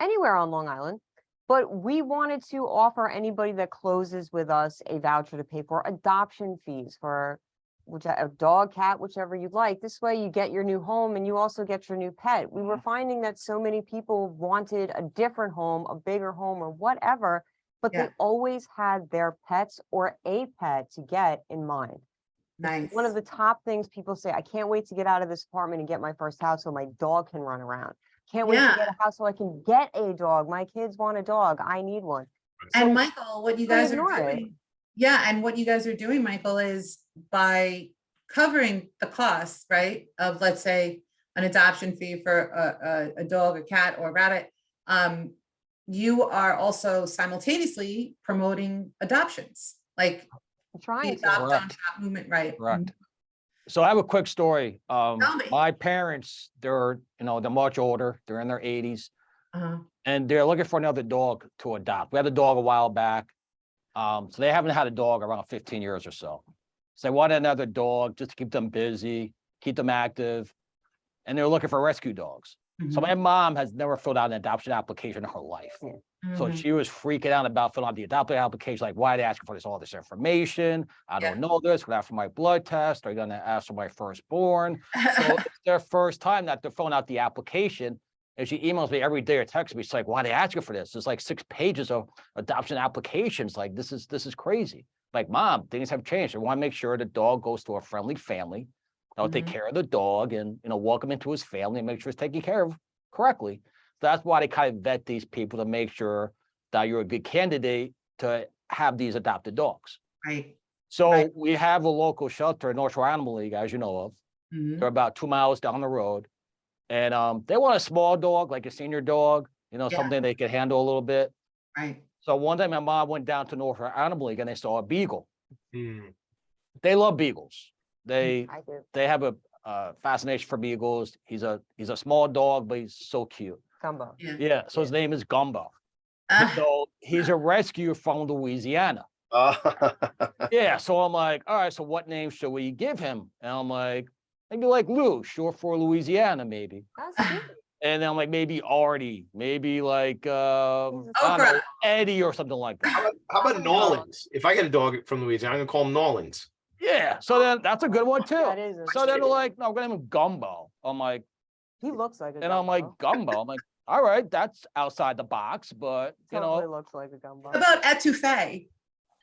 Speaker 3: anywhere on Long Island. But we wanted to offer anybody that closes with us a voucher to pay for adoption fees for a dog, cat, whichever you'd like. This way you get your new home and you also get your new pet. We were finding that so many people wanted a different home, a bigger home or whatever, but they always had their pets or a pet to get in mind.
Speaker 4: Nice.
Speaker 3: One of the top things people say, I can't wait to get out of this apartment and get my first house so my dog can run around. Can't wait to get a house so I can get a dog. My kids want a dog. I need one.
Speaker 4: And
Speaker 3: So
Speaker 4: Michael, what you guys are doing, and what you guys are doing, Michael, is by covering the cost, right, of let's say an adoption fee for a dog, a cat, or a rabbit, you are also simultaneously promoting adoptions, like
Speaker 3: I'm trying
Speaker 4: the
Speaker 3: to.
Speaker 4: adopt don't shop movement, right?
Speaker 1: Correct. So I have a quick story.
Speaker 4: me.
Speaker 1: My parents, they're much older. They're in their 80s.
Speaker 4: Uh-huh.
Speaker 1: And they're looking for another dog to adopt. We had a dog a while back. So they haven't had a dog around 15 years or so. So they wanted another dog just to keep them busy, keep them active. And they're looking for rescue dogs. So my mom has never filled out an adoption application in her life. So she was freaking out about filling out the adoption application. Like, why are they asking for all this information? I don't know this. We're for my blood test. Are you going to ask for my firstborn? So it's their first time that they're filling out the application. And she emails me every day or texts me. She's like, why are they asking for this? There's like 6 pages of adoption applications. Like, this is crazy. Like, Mom, things have changed. I want to make sure the dog goes to a friendly family. I'll take care of the dog and, welcome into his family and make sure it's taken care of correctly. So that's why they kind of vet these people to make sure that you're a good candidate to have these adopted dogs.
Speaker 4: Right.
Speaker 1: So we have a local shelter in North Shore Animal League, as you know of. They're about 2 miles down the road. And they want a small dog, like a senior dog, something they can handle a little bit.
Speaker 4: Right.
Speaker 1: So one time my mom went down to North Shore Animal League and they saw a beagle. They love beagles. They have a fascination for beagles. He's a small dog, but he's so cute.
Speaker 3: Gumbo.
Speaker 1: Yeah. So his name is Gumbo. So he's a rescue from Louisiana. Yeah. So I'm like, all right, so what name should we give him? And I'm like, maybe like Lou, short for Louisiana, maybe.
Speaker 3: That's cute.
Speaker 1: And then I'm like, maybe Artie, maybe like, I don't know,
Speaker 4: Okra.
Speaker 1: Eddie or something like that.
Speaker 2: How about Nolans? If I get a dog from Louisiana, I'm gonna call him Nolans.
Speaker 1: Yeah, so then that's a good one too.
Speaker 3: That is.
Speaker 1: So then they're like, no, we're gonna name him Gumbo. I'm like,
Speaker 3: He looks like a
Speaker 1: and I'm like,
Speaker 3: gumbo.
Speaker 1: Gumbo. I'm like, all right, that's outside the box, but you
Speaker 3: Totally
Speaker 1: know,
Speaker 3: looks like a gumbo.
Speaker 4: How about etouffee?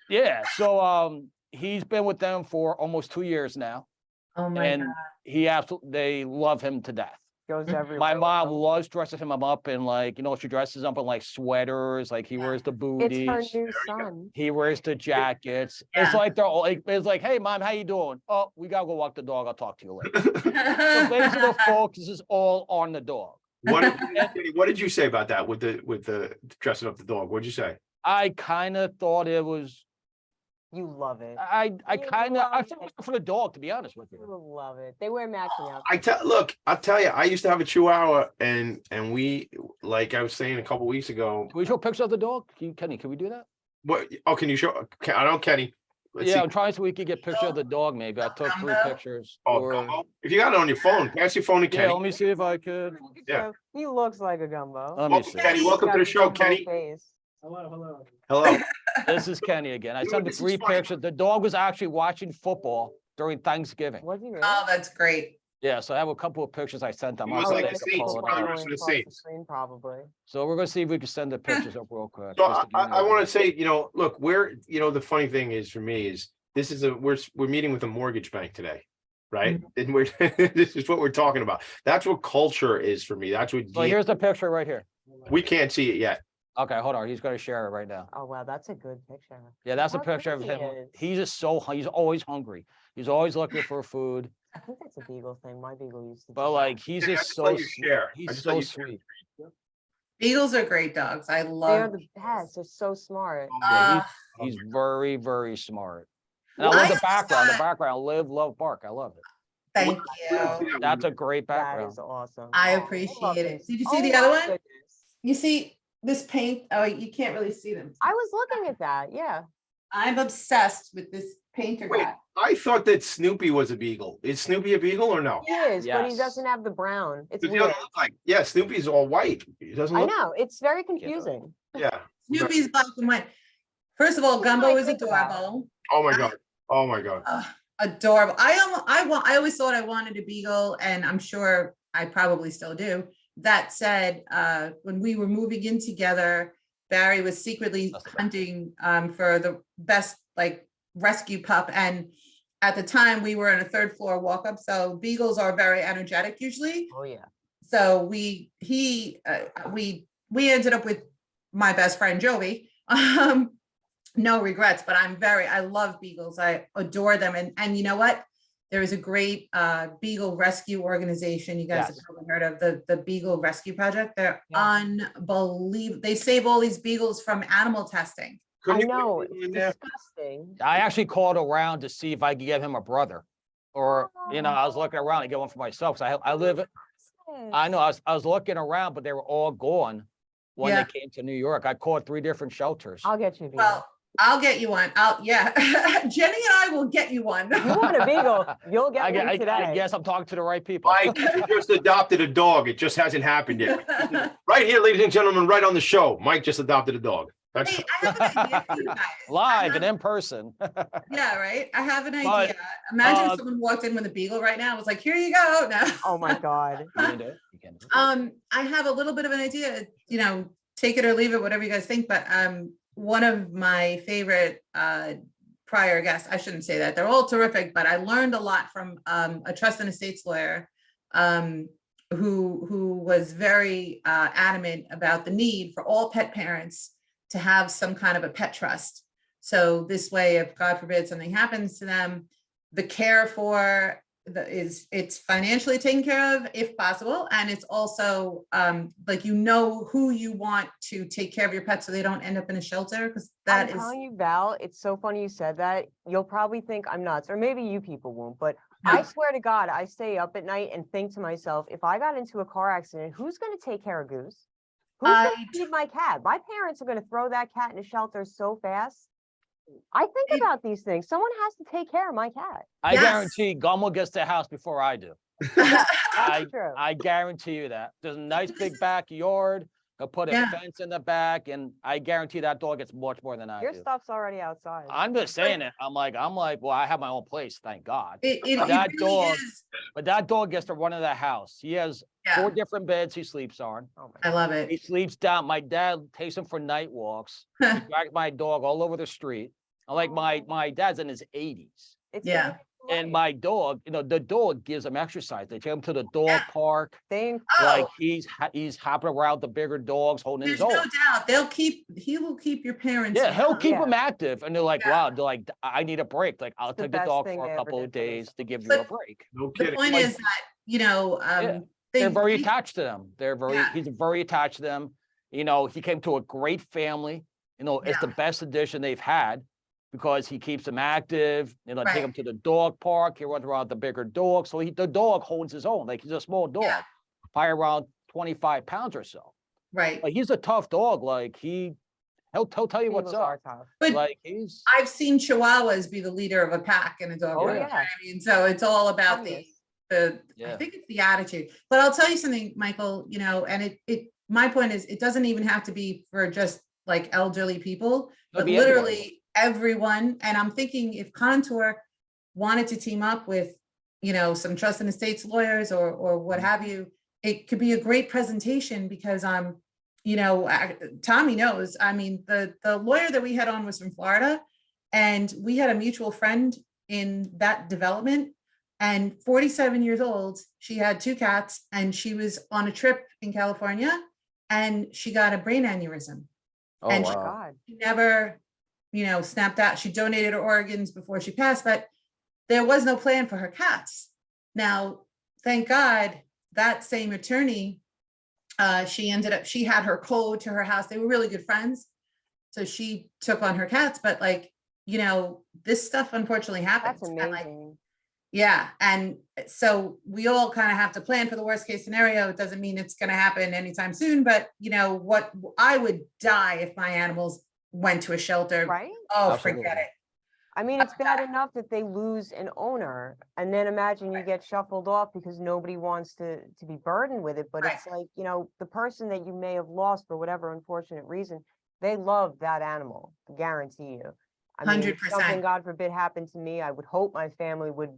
Speaker 1: yeah. So he's been with them for almost 2 years now.
Speaker 4: Oh my
Speaker 1: And
Speaker 4: God.
Speaker 1: he absolutely, they love him to death.
Speaker 3: Goes everywhere.
Speaker 1: My
Speaker 3: with
Speaker 1: mom
Speaker 3: them.
Speaker 1: loves dressing him up in like, you know, she dresses up in like sweaters, like he wears the
Speaker 3: It's
Speaker 1: booties.
Speaker 3: her new son.
Speaker 1: He wears the jackets. It's
Speaker 4: Yeah.
Speaker 1: like they're all like, it's like, hey mom, how you doing? Oh, we gotta go walk the dog. I'll talk to you later. So basically the focus is all on the dog.
Speaker 2: What did you say about that with the dressing up the dog? What'd you say?
Speaker 1: I kind of thought it was,
Speaker 3: You love it.
Speaker 1: I
Speaker 3: You
Speaker 1: kind of, I
Speaker 3: love
Speaker 1: thought it
Speaker 3: it.
Speaker 1: was for the dog, to be honest with
Speaker 3: You
Speaker 1: you.
Speaker 3: will love it. They wear matching outfits.
Speaker 2: Look, I'll tell you, I used to have a Chihuahua, and we, like I was saying a couple weeks ago.
Speaker 1: Can we show pictures of the dog? Kenny, can we do that?
Speaker 2: What? Oh, can you show? I don't, Kenny. Let's
Speaker 1: Yeah,
Speaker 2: see.
Speaker 1: I'm trying so we could get picture of the dog maybe. I took 3
Speaker 4: Gumbo?
Speaker 1: pictures.
Speaker 2: Oh,
Speaker 1: or-
Speaker 2: Gumbo? If you got it on your phone, pass your phone to
Speaker 1: Yeah,
Speaker 2: Kenny.
Speaker 1: let me see if I could.
Speaker 2: Yeah.
Speaker 3: He looks like a gumbo.
Speaker 1: Let me
Speaker 2: Welcome,
Speaker 1: see.
Speaker 2: Kenny. Welcome
Speaker 3: Got
Speaker 2: to the
Speaker 3: the
Speaker 2: show,
Speaker 3: gumbo
Speaker 2: Kenny.
Speaker 3: face.
Speaker 2: Hello.
Speaker 1: This is Kenny again. I
Speaker 2: You know,
Speaker 1: sent the
Speaker 2: this is
Speaker 1: 3
Speaker 2: funny.
Speaker 1: pictures. The dog was actually watching football during Thanksgiving.
Speaker 3: Was he really?
Speaker 4: Oh, that's great.
Speaker 1: Yeah, so I have a couple of pictures I sent them.
Speaker 2: He
Speaker 1: I'll
Speaker 2: was
Speaker 1: see
Speaker 2: like
Speaker 1: if I
Speaker 2: the
Speaker 1: can
Speaker 2: Saints,
Speaker 1: pull it
Speaker 2: probably
Speaker 1: up.
Speaker 2: rest of the
Speaker 3: Across the
Speaker 2: Saints.
Speaker 3: screen, probably.
Speaker 1: So we're gonna see if we can send the pictures up real quick.
Speaker 2: So
Speaker 1: just to give you an
Speaker 2: I want to
Speaker 1: idea.
Speaker 2: say, you know, look, the funny thing is for me is this is we're meeting with a mortgage bank today, right? And we're this is what we're talking about. That's what culture is for me. That's what
Speaker 1: So here's the picture right here.
Speaker 2: we can't see it yet.
Speaker 1: Okay, hold on. He's gonna share it right now.
Speaker 3: Oh, wow, that's a good picture.
Speaker 1: Yeah, that's a
Speaker 3: How
Speaker 1: picture of
Speaker 3: pretty
Speaker 1: him.
Speaker 3: he is.
Speaker 1: He's just he's always hungry. He's always looking for food.
Speaker 3: I think that's a beagle thing. My beagle used to. do
Speaker 1: But
Speaker 3: that.
Speaker 1: like he's
Speaker 2: Yeah, I
Speaker 1: just
Speaker 2: just
Speaker 1: so
Speaker 2: let you
Speaker 1: sweet.
Speaker 2: share. I
Speaker 1: He's
Speaker 2: just let
Speaker 1: so
Speaker 2: you share.
Speaker 1: sweet.
Speaker 4: Beagles are great dogs. I
Speaker 3: They are
Speaker 4: love.
Speaker 3: the best. They're so smart.
Speaker 1: Yeah,
Speaker 4: Uh,
Speaker 1: he's very, very smart. And
Speaker 4: Well,
Speaker 1: I love
Speaker 4: I
Speaker 1: the background. The
Speaker 4: thought-
Speaker 1: background, live, love, bark. I love it.
Speaker 4: Thank
Speaker 2: Yeah.
Speaker 4: you.
Speaker 1: That's a great
Speaker 3: That
Speaker 1: background.
Speaker 3: is awesome.
Speaker 4: I
Speaker 3: Oh, love
Speaker 4: appreciate it.
Speaker 3: these.
Speaker 4: Did you see
Speaker 3: Oh
Speaker 4: the other
Speaker 3: my
Speaker 4: one?
Speaker 3: goodness.
Speaker 4: You see this paint? Oh, you can't really see them.
Speaker 3: I was looking at that. Yeah.
Speaker 4: I'm obsessed with this painter
Speaker 2: Wait,
Speaker 4: guy.
Speaker 2: I thought that Snoopy was a beagle. Is Snoopy a beagle or no?
Speaker 3: He is, but he
Speaker 1: Yes.
Speaker 3: doesn't have the brown. It's
Speaker 2: Does he
Speaker 3: weird.
Speaker 2: look like, yeah, Snoopy's all white. He doesn't
Speaker 3: I
Speaker 2: look.
Speaker 3: know. It's very confusing.
Speaker 2: Yeah.
Speaker 4: Snoopy's black and white. First of all,
Speaker 3: What do
Speaker 4: Gumbo
Speaker 3: I
Speaker 4: is
Speaker 3: think about it?
Speaker 4: adorable.
Speaker 2: Oh my god. Oh my god.
Speaker 4: Adorable. I always thought I wanted a beagle, and I'm sure I probably still do. That said, when we were moving in together, Barry was secretly
Speaker 1: That's the best.
Speaker 4: hunting for the best like rescue pup, and at the time we were in a 3rd floor walk up. So beagles are very energetic usually.
Speaker 3: Oh, yeah.
Speaker 4: So we ended up with my best friend Jovi. No regrets, but I love beagles. I adore them. And you know what? There is a great beagle rescue organization. You guys have
Speaker 1: Yes.
Speaker 4: probably heard of the Beagle Rescue Project. They're
Speaker 3: Yeah.
Speaker 4: unbelievable. They save all these beagles from animal testing.
Speaker 3: I
Speaker 2: Couldn't you
Speaker 3: know.
Speaker 2: put him in
Speaker 3: It's
Speaker 2: there?
Speaker 3: disgusting.
Speaker 1: I actually called around to see if I could get him a brother. Or, you know, I was looking around to get one for myself. So I live, I know, I was looking around, but they were all gone when
Speaker 4: Yeah.
Speaker 1: they came to New York. I called 3 different shelters.
Speaker 3: I'll get you a beagle.
Speaker 4: Well, I'll get you one. Yeah. Jenny and I will get you one.
Speaker 3: You want a beagle? You'll get
Speaker 1: I
Speaker 3: one today.
Speaker 1: guess I'm talking to the right people.
Speaker 2: Mike, you just adopted a dog. It just hasn't happened yet. Right here, ladies and gentlemen, right on the show. Mike just adopted a dog. That's
Speaker 4: Hey, I have an idea for you guys.
Speaker 1: Live
Speaker 4: I
Speaker 1: and
Speaker 4: have-
Speaker 1: in person.
Speaker 4: Yeah, right. I have an
Speaker 1: But,
Speaker 4: idea. Imagine
Speaker 1: uh,
Speaker 4: if someone walked in with a beagle right now. It was like, here you go. No.
Speaker 3: Oh my God.
Speaker 1: You can do it. You can do it.
Speaker 4: I have a little bit of an idea, you know, take it or leave it, whatever you guys think. But one of my favorite prior guests, I shouldn't say that, they're all terrific, but I learned a lot from a trust and estates lawyer who was very adamant about the need for all pet parents to have some kind of a pet trust. So this way, if God forbid something happens to them, the care for it's financially taken care of if possible, and it's also like you know who you want to take care of your pets so they don't end up in a shelter, because
Speaker 3: I'm
Speaker 4: that is
Speaker 3: telling you, Val, it's so funny you said that. You'll probably think I'm nuts, or maybe you people won't, but I
Speaker 4: No.
Speaker 3: swear to God, I stay up at night and think to myself, if I got into a car accident, who's going to take care of Goose? Who's going
Speaker 4: I
Speaker 3: to feed my cat? My parents are going to throw that cat in a shelter so fast. I think
Speaker 4: It-
Speaker 3: about these things. Someone has to take care of my cat.
Speaker 1: I
Speaker 4: Yes.
Speaker 1: guarantee Gumbel gets the house before I do.
Speaker 3: That's
Speaker 1: I
Speaker 3: true.
Speaker 1: I guarantee you that. There's a nice big backyard. He'll put a
Speaker 4: Yeah.
Speaker 1: fence in the back, and I guarantee that dog gets much more than I
Speaker 3: Your
Speaker 1: do.
Speaker 3: stuff's already outside.
Speaker 1: I'm just saying it. I'm like, well, I have my own place, thank God.
Speaker 4: It
Speaker 1: That
Speaker 4: really
Speaker 1: dog-
Speaker 4: is.
Speaker 1: But that dog gets to run in the house. He has
Speaker 4: Yeah,
Speaker 1: 4 different beds he sleeps on.
Speaker 3: Oh
Speaker 4: I
Speaker 3: my
Speaker 4: love
Speaker 1: He
Speaker 4: it.
Speaker 1: sleeps down. My dad takes him for night walks. He drags my dog all over the street. I like my dad's in his 80s.
Speaker 3: It's
Speaker 4: Yeah.
Speaker 3: gonna be
Speaker 1: And
Speaker 3: great.
Speaker 1: my dog, the dog gives him exercise. They take him to the dog
Speaker 4: Yeah.
Speaker 1: park.
Speaker 3: They
Speaker 1: Like
Speaker 4: Oh,
Speaker 1: he's hopping around the bigger dogs, holding
Speaker 4: there's
Speaker 1: his
Speaker 4: no
Speaker 1: own.
Speaker 4: doubt. He will keep your parents.
Speaker 1: Yeah, he'll
Speaker 4: young.
Speaker 1: keep
Speaker 3: Yeah.
Speaker 1: them active. And they're like,
Speaker 4: Yeah.
Speaker 1: wow, they're like, I need a break. Like, I'll
Speaker 3: It's the
Speaker 1: take the
Speaker 3: best
Speaker 1: dog
Speaker 3: thing
Speaker 1: for
Speaker 3: they
Speaker 1: a
Speaker 3: ever
Speaker 1: couple of
Speaker 3: did for
Speaker 1: days
Speaker 3: themselves.
Speaker 1: to give you
Speaker 4: But-
Speaker 1: a break.
Speaker 2: No
Speaker 4: The
Speaker 2: kidding.
Speaker 4: point
Speaker 1: Like-
Speaker 4: is that, you know,
Speaker 1: They're very
Speaker 4: they-
Speaker 1: attached to them.
Speaker 4: Yeah.
Speaker 1: He's very attached to them. He came to a great family. It's the best addition they've had because he keeps them active. Take
Speaker 4: Right.
Speaker 1: them to the dog park. He runs around the bigger dog. So the dog holds his own. Like he's a small dog,
Speaker 4: Yeah.
Speaker 1: probably around 25 pounds or so.
Speaker 4: right.
Speaker 1: Like he's a tough dog. Like he'll tell you what's
Speaker 3: Beagles are
Speaker 1: up.
Speaker 3: tough.
Speaker 4: But
Speaker 1: Like he's
Speaker 4: I've seen Chihuahuas be the leader of a pack in a dog.
Speaker 3: Oh,
Speaker 4: world,
Speaker 3: yeah.
Speaker 4: you know what I mean, so it's all about the I
Speaker 1: Yeah.
Speaker 4: think it's the attitude. But I'll tell you something, Michael. And my point is, it doesn't even have to be for just like elderly people, but
Speaker 1: be everybody.
Speaker 4: literally everyone. And I'm thinking if Contour wanted to team up with, some trust and estates lawyers or what have you, it could be a great presentation because Tommy knows. I mean, the lawyer that we had on was from Florida, and we had a mutual friend in that development. And 47 years old, she had 2 cats, and she was on a trip in California, and she got a brain aneurysm.
Speaker 1: oh
Speaker 4: and
Speaker 3: Oh
Speaker 4: she-
Speaker 3: my
Speaker 1: wow.
Speaker 3: God.
Speaker 4: She never, snapped out. She donated her organs before she passed, but there was no plan for her cats. Now, thank God, that same attorney, she had her code to her house. They were really good friends. So she took on her cats, but this stuff unfortunately happens.
Speaker 3: That's
Speaker 4: And, like,
Speaker 3: amazing.
Speaker 4: yeah. And so we all kind of have to plan for the worst case scenario. It doesn't mean it's going to happen anytime soon, but what I would die if my animals went to a shelter.
Speaker 3: Right?
Speaker 4: Oh,
Speaker 1: Absolutely.
Speaker 4: forget it.
Speaker 3: I mean, it's bad enough that they lose an owner, and then imagine you get shuffled off because nobody wants to be burdened with it. But
Speaker 4: Right.
Speaker 3: it's like, the person that you may have lost for whatever unfortunate reason, they love that animal, I guarantee you. I mean, if
Speaker 4: 100%.
Speaker 3: something, God forbid, happened to me, I would hope my family would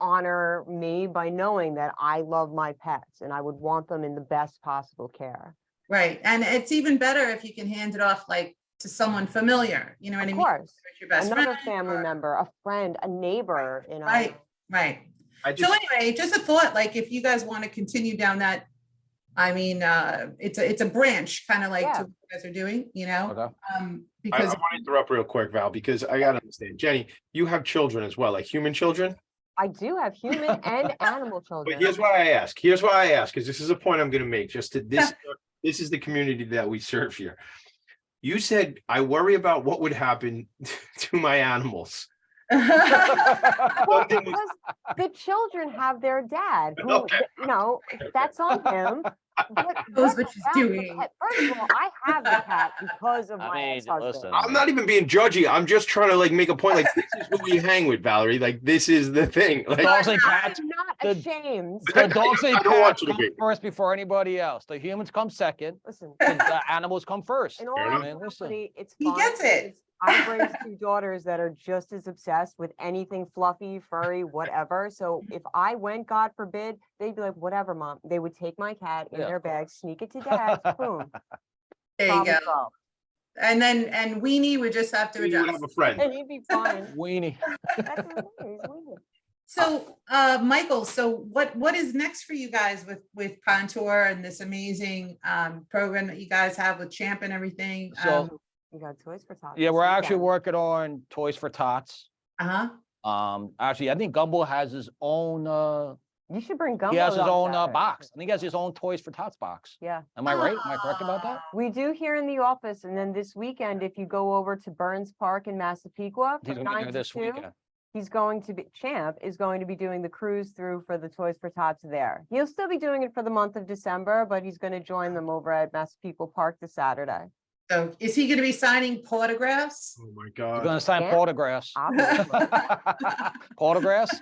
Speaker 3: honor me by knowing that I love my pets and I would want them in the best possible care.
Speaker 4: Right. And it's even better if you can hand it off like to someone familiar. You know what I
Speaker 3: Of
Speaker 4: mean?
Speaker 3: course,
Speaker 4: It's your best
Speaker 3: another
Speaker 4: friend
Speaker 3: family
Speaker 4: or-
Speaker 3: member, a friend, a neighbor,
Speaker 4: Right. Right.
Speaker 2: I
Speaker 4: So
Speaker 2: just,
Speaker 4: anyway, just a thought, like if you guys want to continue down that, I mean, it's a branch, kind of like
Speaker 3: Yeah.
Speaker 4: to what you guys are doing,
Speaker 1: Okay.
Speaker 2: I
Speaker 4: because
Speaker 2: want to interrupt real quick, Val, because I gotta understand. Jenny, you have children as well, like human children?
Speaker 3: I do have human and animal
Speaker 2: But
Speaker 3: children.
Speaker 2: here's why I ask, because this is a point I'm gonna make, just to this, this is the community that we serve here. You said, I worry about what would happen to my animals.
Speaker 3: Well,
Speaker 2: Something was-
Speaker 3: because the children have their dad, who,
Speaker 2: Okay.
Speaker 3: that's on him. But
Speaker 4: Knows
Speaker 3: what
Speaker 4: what she's
Speaker 3: about the
Speaker 4: doing.
Speaker 3: pet? First of all, I have the cat because of
Speaker 1: I
Speaker 3: my
Speaker 1: mean,
Speaker 3: ex-husband.
Speaker 1: listen.
Speaker 2: I'm not even being judgy. I'm just trying to like make a point. Like this is who we hang with, Valerie. Like this is the thing. Like
Speaker 1: Dogs and
Speaker 3: I'm
Speaker 1: cats.
Speaker 3: not
Speaker 1: the-
Speaker 3: ashamed.
Speaker 1: The dogs and
Speaker 2: I don't want
Speaker 1: cats
Speaker 2: you to
Speaker 1: come
Speaker 2: be.
Speaker 1: first before anybody else. The humans come second.
Speaker 3: Listen,
Speaker 1: The animals come first.
Speaker 3: in all
Speaker 2: enough.
Speaker 1: I mean, listen.
Speaker 3: actuality, it's
Speaker 4: He
Speaker 3: fine
Speaker 4: gets it.
Speaker 3: because I've raised 2 daughters that are just as obsessed with anything fluffy, furry, whatever. So if I went, God forbid, they'd be like, whatever, mom. They would take my cat in
Speaker 1: Yeah.
Speaker 3: their bag, sneak it to dad, boom.
Speaker 4: there you
Speaker 3: problem
Speaker 4: go.
Speaker 3: solved.
Speaker 4: And Weenie would just have to
Speaker 2: you would
Speaker 4: adjust.
Speaker 2: have a friend.
Speaker 3: And he'd be fine.
Speaker 1: Weenie.
Speaker 3: That's his name, he's weird.
Speaker 4: So, Michael, so what is next for you guys with Contour and this amazing program that you guys have with Champ and everything?
Speaker 1: So-
Speaker 3: You got Toys for Tots.
Speaker 1: Yeah,
Speaker 3: this
Speaker 1: we're actually
Speaker 3: weekend.
Speaker 1: working on Toys for Tots.
Speaker 4: Uh-huh.
Speaker 1: Actually, I think Gumbel has his own,
Speaker 3: You should bring Gumbo.
Speaker 1: he has his
Speaker 3: on
Speaker 1: own
Speaker 3: Saturday.
Speaker 1: box. I think he has his own Toys for Tots box.
Speaker 3: Yeah,
Speaker 1: Am I right? Am I correct about that?
Speaker 3: we do here in the office. And then this weekend, if you go over to Burns Park in Massapequa
Speaker 1: He's
Speaker 3: from
Speaker 1: gonna be
Speaker 3: 9
Speaker 1: there
Speaker 3: to
Speaker 1: this
Speaker 3: 2,
Speaker 1: weekend.
Speaker 3: Champ is going to be doing the cruise through for the Toys for Tots there. He'll still be doing it for the month of December, but he's going to join them over at Massapequa Park this Saturday.
Speaker 4: So is he going to be signing autographs?
Speaker 2: Oh my
Speaker 1: You're
Speaker 2: God.
Speaker 1: gonna sign
Speaker 3: Yeah.
Speaker 1: photographs.
Speaker 3: Obviously.
Speaker 1: Photographs?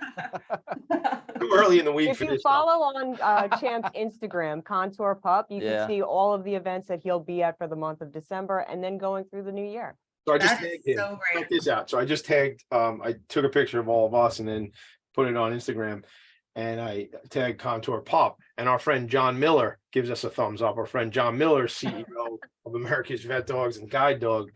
Speaker 2: Too early in the week
Speaker 3: If
Speaker 2: for
Speaker 3: you
Speaker 2: this stuff.
Speaker 3: follow on Champ's Instagram, Contour Pup, you
Speaker 1: Yeah.
Speaker 3: can see all of the events that he'll be at for the month of December and then going through the new year.
Speaker 2: So I just
Speaker 4: That is
Speaker 2: tagged him.
Speaker 4: so
Speaker 2: Check
Speaker 4: great.
Speaker 2: this out. So I just tagged, I took a picture of all of us and then put it on Instagram. And I tagged Contour Pop, and our friend John Miller gives us a thumbs up. Our friend John Miller, CEO of America's Vet Dogs and Guide Dog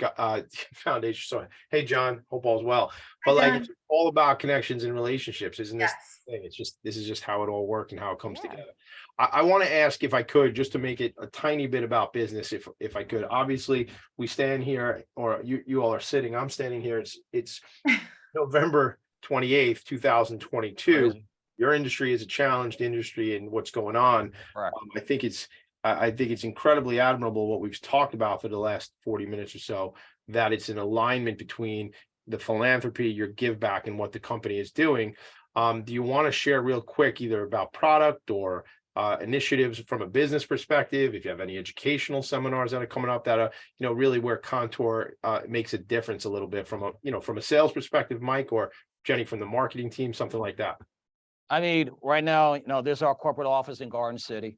Speaker 2: Foundation. So, hey, John, hope all's well. But like,
Speaker 4: John.
Speaker 2: it's all about connections and relationships, isn't this
Speaker 4: Yes.
Speaker 2: thing? It's just, this is just how it all works and how it comes
Speaker 3: Yeah.
Speaker 2: together. I want to ask if I could, just to make it a tiny bit about business, if I could. Obviously, we stand here, or you all are sitting. I'm standing here. It's November 28th, 2022.
Speaker 1: Crazy.
Speaker 2: Your industry is a challenged industry and what's going on.
Speaker 1: Correct.
Speaker 2: I think it's incredibly admirable what we've talked about for the last 40 minutes or so, that it's an alignment between the philanthropy, your give back, and what the company is doing. Do you want to share real quick either about product or initiatives from a business perspective? If you have any educational seminars that are coming up that are, really where Contour makes a difference a little bit from a sales perspective, Mike, or Jenny from the marketing team, something like that.
Speaker 1: I mean, right now, this is our corporate office in Garden City.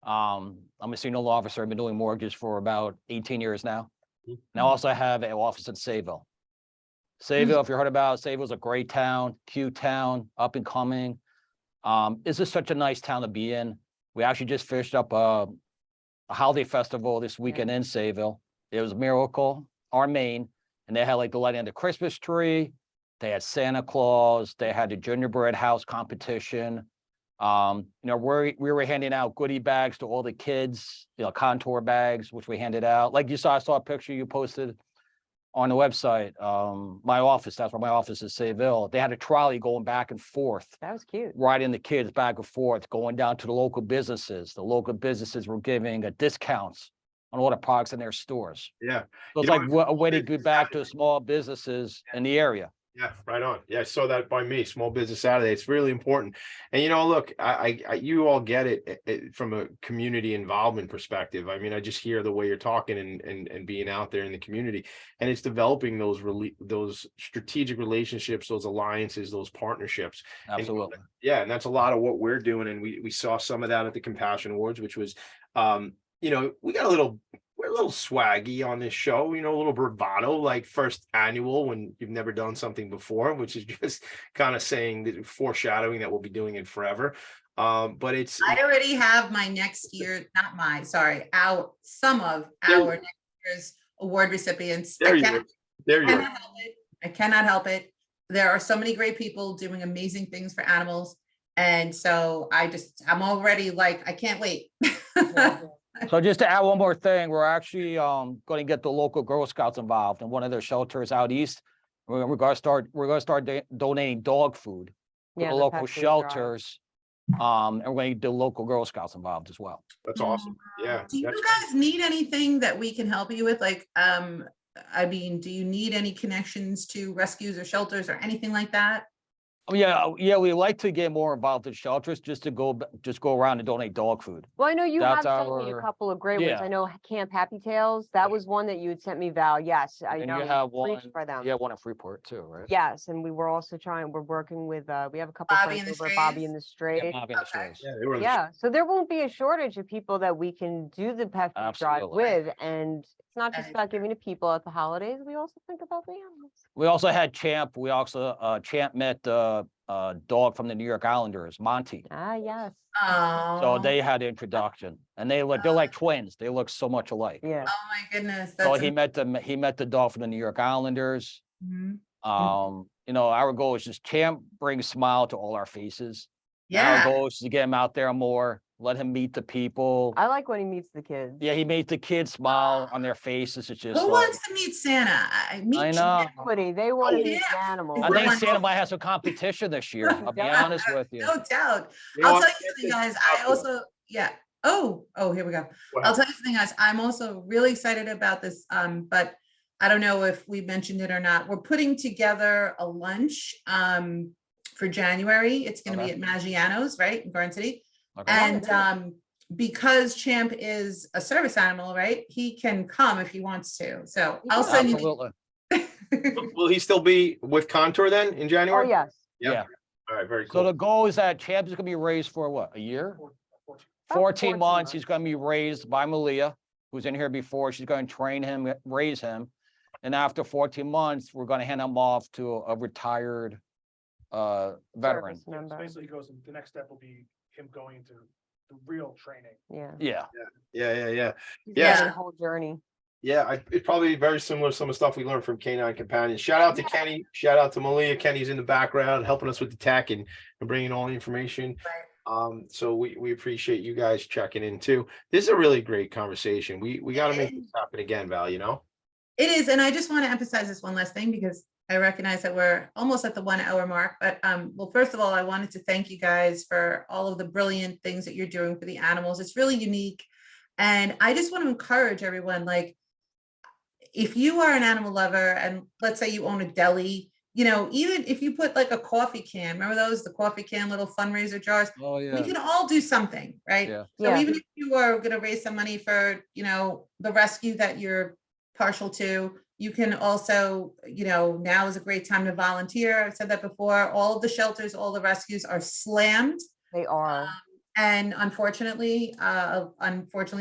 Speaker 1: I'm a senior law officer. I've been doing mortgage for about 18 years now. And I also have an office in Sayville. Sayville, if you heard about it, Sayville's a great town, cute town, up and coming. This is such a nice town to be in. We actually just finished up a holiday festival this weekend in Sayville. It was a miracle, our Maine, and they had like the lighting of the Christmas tree. They had Santa Claus. They had the gingerbread house competition. We were handing out goodie bags to all the kids, Contour bags, which we handed out. Like you saw, I saw a picture you posted on the website. My office, that's where my office is, Sayville. They had a trolley going back and forth,
Speaker 3: That was cute.
Speaker 1: riding the kids back and forth, going down to the local businesses. The local businesses were giving discounts on all the products in their stores.
Speaker 2: Yeah.
Speaker 1: So it's like a way to give back to small businesses in the area.
Speaker 2: Yeah, right on. Yeah, I saw that by me, Small Business Saturday. It's really important. And look, you all get it from a community involvement perspective. I mean, I just hear the way you're talking and being out there in the community, and it's developing those strategic relationships, those alliances, those partnerships.
Speaker 1: Absolutely.
Speaker 2: And that's a lot of what we're doing. And we saw some of that at the Compassion Awards, which was, we're a little swaggy on this show, a little bravado, like first annual when you've never done something before, which is just kind of saying that, foreshadowing that we'll be doing it forever. But
Speaker 4: I already have my next year, some of our next year's award recipients. I cannot help it. There are so many great people doing amazing things for animals. And so I'm already like, I can't wait.
Speaker 1: So just to add one more thing, we're actually going to get the local Girl Scouts involved in one of their shelters out east. We're going to start donating dog food to
Speaker 3: Yeah,
Speaker 1: the
Speaker 3: the
Speaker 1: local
Speaker 3: pet food drive.
Speaker 1: shelters. And we're going to get the local Girl Scouts involved as well.
Speaker 2: That's awesome. Yeah.
Speaker 4: Do you guys need anything that we can help you with? Like, do you need any connections to rescues or shelters or anything like that?
Speaker 1: Yeah, we like to get more involved in shelters just to go around and donate dog food.
Speaker 3: Well, I know you have
Speaker 1: That's
Speaker 3: sent me a
Speaker 1: our-
Speaker 3: couple of great ones.
Speaker 1: yeah.
Speaker 3: I know Camp Happy Tails, that was one that you had sent me, Val. Yes, I
Speaker 1: And
Speaker 3: know.
Speaker 1: you have
Speaker 3: Reached
Speaker 1: one,
Speaker 3: for them.
Speaker 1: you have one in Freeport too, right?
Speaker 3: Yes, and we were also we're working with, we have a couple
Speaker 4: Bobby
Speaker 3: friends
Speaker 4: and the
Speaker 3: over at Bobby
Speaker 4: Strays?
Speaker 3: and the Strays.
Speaker 1: Bobby and the
Speaker 4: Okay.
Speaker 1: Strays.
Speaker 2: Yeah, they were in the
Speaker 3: Yeah, so there won't be a shortage of people that we can do the pet food drive
Speaker 1: Absolutely.
Speaker 3: with, and it's not just about giving to people at the holidays, we also think about the animals.
Speaker 1: We also had Champ. We also Champ met the dog from the New York Islanders, Monty.
Speaker 3: Ah, yes,
Speaker 1: So
Speaker 4: Oh,
Speaker 1: they had introduction, and they're like twins. They look so much alike.
Speaker 3: yeah.
Speaker 4: oh my goodness.
Speaker 1: So
Speaker 4: That's
Speaker 1: he met the dog from the New York Islanders.
Speaker 4: Mhm.
Speaker 1: Our goal is just Champ brings smile to all our faces. Our
Speaker 4: Yeah.
Speaker 1: goal is to get him out there more, let him meet the people.
Speaker 3: I like when he meets the kids.
Speaker 1: Yeah, he made the kids smile on their faces. It's just
Speaker 4: Who
Speaker 1: like,
Speaker 4: wants to meet Santa? Meet
Speaker 1: I know.
Speaker 3: Everybody, they want to
Speaker 4: Oh,
Speaker 3: meet
Speaker 4: yeah.
Speaker 3: the animals.
Speaker 1: I think
Speaker 4: Right.
Speaker 1: Santa might have some competition this year. I'll be
Speaker 3: Yeah.
Speaker 1: honest with you.
Speaker 4: No doubt.
Speaker 2: You know
Speaker 4: I'll
Speaker 2: what?
Speaker 4: tell you something, guys. I also, yeah. Oh, here we go.
Speaker 2: Go
Speaker 4: I'll
Speaker 2: ahead.
Speaker 4: tell you something, guys. I'm also really excited about this. But I don't know if we mentioned it or not. We're putting together a lunch for January. It's going to be
Speaker 1: Okay.
Speaker 4: at Maggiano's, right, in Garden City.
Speaker 1: Okay.
Speaker 4: And because Champ is a service animal, right? He can come if he wants to. So I'll send you.
Speaker 1: Absolutely.
Speaker 2: Will he still be with Contour then in
Speaker 3: Oh,
Speaker 2: January?
Speaker 3: yes.
Speaker 1: Yeah.
Speaker 2: All right, very
Speaker 1: So
Speaker 2: cool.
Speaker 1: the goal is that Champ is gonna be raised for what, a year? 14 months. He's gonna be raised by Malia, who's in here before. She's gonna train him, raise him. And after 14 months, we're gonna hand him off to a retired veteran.
Speaker 3: Service member.
Speaker 5: Basically goes, the next step will be him going into the real training.
Speaker 3: Yeah.
Speaker 1: Yeah.
Speaker 2: Yeah.
Speaker 3: He's
Speaker 2: Yeah.
Speaker 3: got a whole journey.
Speaker 2: Yeah, it's probably very similar to some of the stuff we learned from Canine Companion. Shout out to Kenny. Shout out to Malia. Kenny's in the background helping us with the tech and bringing all the information. So we appreciate you guys checking in too. This is a really great conversation. We got to make this happen again, Val, you know?
Speaker 4: It is, and I just want to emphasize this one last thing because I recognize that we're almost at the 1 hour mark. But well, first of all, I wanted to thank you guys for all of the brilliant things that you're doing for the animals. It's really unique. And I just want to encourage everyone, like, if you are an animal lover and let's say you own a deli, you know, even if you put like a coffee can, remember those, the coffee can little fundraiser jars,
Speaker 1: Oh,
Speaker 4: we
Speaker 1: yeah.
Speaker 4: can all do something, right?
Speaker 1: Yeah.
Speaker 4: So
Speaker 3: Yeah.
Speaker 4: even if you are going to raise some money for, you know, the rescue that you're partial to, you can also, you know, now is a great time to volunteer. I've said that before. All of the shelters, all the rescues are slammed.
Speaker 3: They are.
Speaker 4: And unfortunately,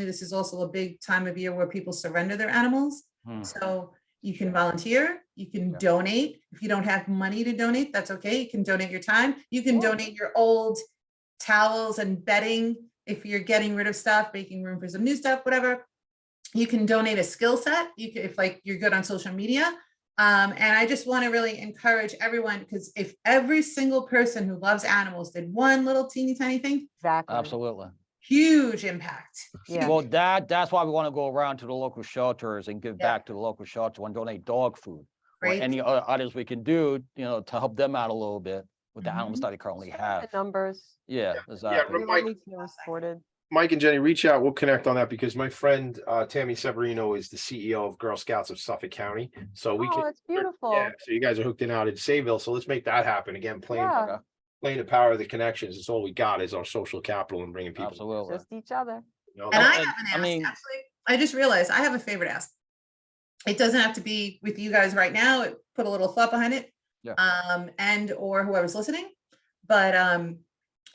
Speaker 4: this is also a big time of year where people surrender their animals.
Speaker 1: Hmm.
Speaker 4: So you can volunteer, you can
Speaker 1: Yeah.
Speaker 4: donate. If you don't have money to donate, that's okay. You can donate your time. You can donate your old towels and bedding. If you're getting rid of stuff, making room for some new stuff, whatever. You can donate a skill set. You can, if like you're good on social media. And I just want to really encourage everyone, because if every single person who loves animals did one little teeny tiny thing,
Speaker 3: Exactly.
Speaker 1: Absolutely.
Speaker 4: huge impact.
Speaker 3: Yeah.
Speaker 1: Well, that's why we want to go around to the local shelters and give
Speaker 4: Yeah.
Speaker 1: back to the local shelter and donate dog food. Or
Speaker 4: Great.
Speaker 1: any other others we can do, you know, to help them out a little bit with the
Speaker 4: Mhm.
Speaker 1: animals that they currently
Speaker 3: The
Speaker 1: have.
Speaker 3: numbers.
Speaker 1: Yeah,
Speaker 2: Yeah,
Speaker 1: exactly.
Speaker 2: Mike-
Speaker 3: Everyone needs to be supported.
Speaker 2: Mike and Jenny, reach out. We'll connect on that because my friend Tammy Severino is the CEO of Girl Scouts of Suffolk County. So we
Speaker 3: Oh,
Speaker 2: can,
Speaker 3: that's beautiful.
Speaker 2: yeah. So you guys are hooked in out at Sayville. So let's make that happen again.
Speaker 3: Yeah.
Speaker 2: Playing the power of the connections. It's all we got is our social capital and bringing people.
Speaker 1: Absolutely.
Speaker 3: Just each other.
Speaker 2: You know?
Speaker 4: And I
Speaker 1: And-
Speaker 4: have an
Speaker 1: I
Speaker 4: ask,
Speaker 1: mean-
Speaker 4: actually. I just realized I have a favorite ask. It doesn't have to be with you guys right now. Put a little thought behind it.
Speaker 1: Yeah.
Speaker 4: And or whoever's listening. But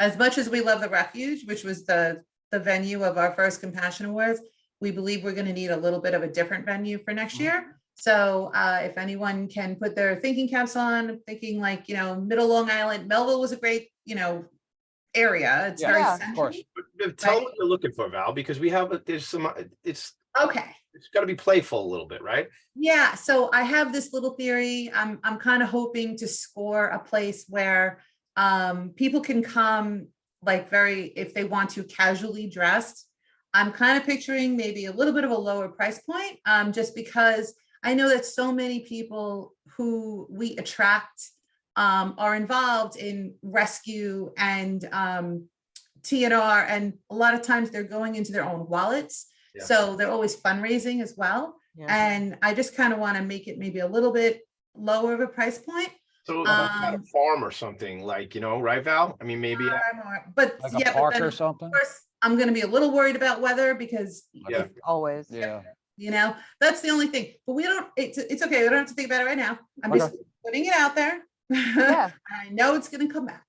Speaker 4: as much as we love the refuge, which was the venue of our first Compassion Awards, we believe we're going to need a little bit of a different venue for next year. So if anyone can put their thinking caps on, thinking like, you know, Middle Long Island, Melville was a great, you know, area. It's
Speaker 1: Yeah,
Speaker 4: very
Speaker 3: Yeah, of
Speaker 4: central.
Speaker 1: course.
Speaker 2: But tell them what you're looking for, Val, because we have there's some. It's
Speaker 4: Okay.
Speaker 2: got to be playful a little bit, right?
Speaker 4: Yeah, so I have this little theory. I'm kind of hoping to score a place where people can come like if they want to, casually dressed. I'm kind of picturing maybe a little bit of a lower price point, just because I know that so many people who we attract are involved in rescue and TNR, and a lot of times they're going into their own wallets.
Speaker 2: Yeah.
Speaker 4: So they're always fundraising as well.
Speaker 3: Yeah.
Speaker 4: And I just kind of want to make it maybe a little bit lower of a price point.
Speaker 2: So at a farm or something, like, you know, right, Val? I mean, maybe.
Speaker 4: But
Speaker 1: Like
Speaker 4: yeah,
Speaker 1: a
Speaker 4: but
Speaker 1: park
Speaker 4: then,
Speaker 1: or
Speaker 4: of
Speaker 1: something?
Speaker 4: course, I'm going to be a little worried about weather because,
Speaker 2: Yeah.
Speaker 3: Always.
Speaker 1: Yeah.
Speaker 4: you know, that's the only thing. But we don't, it's okay. We don't have to think about it right now. I'm just putting it out there.
Speaker 3: Yeah,
Speaker 4: I know it's going to come back.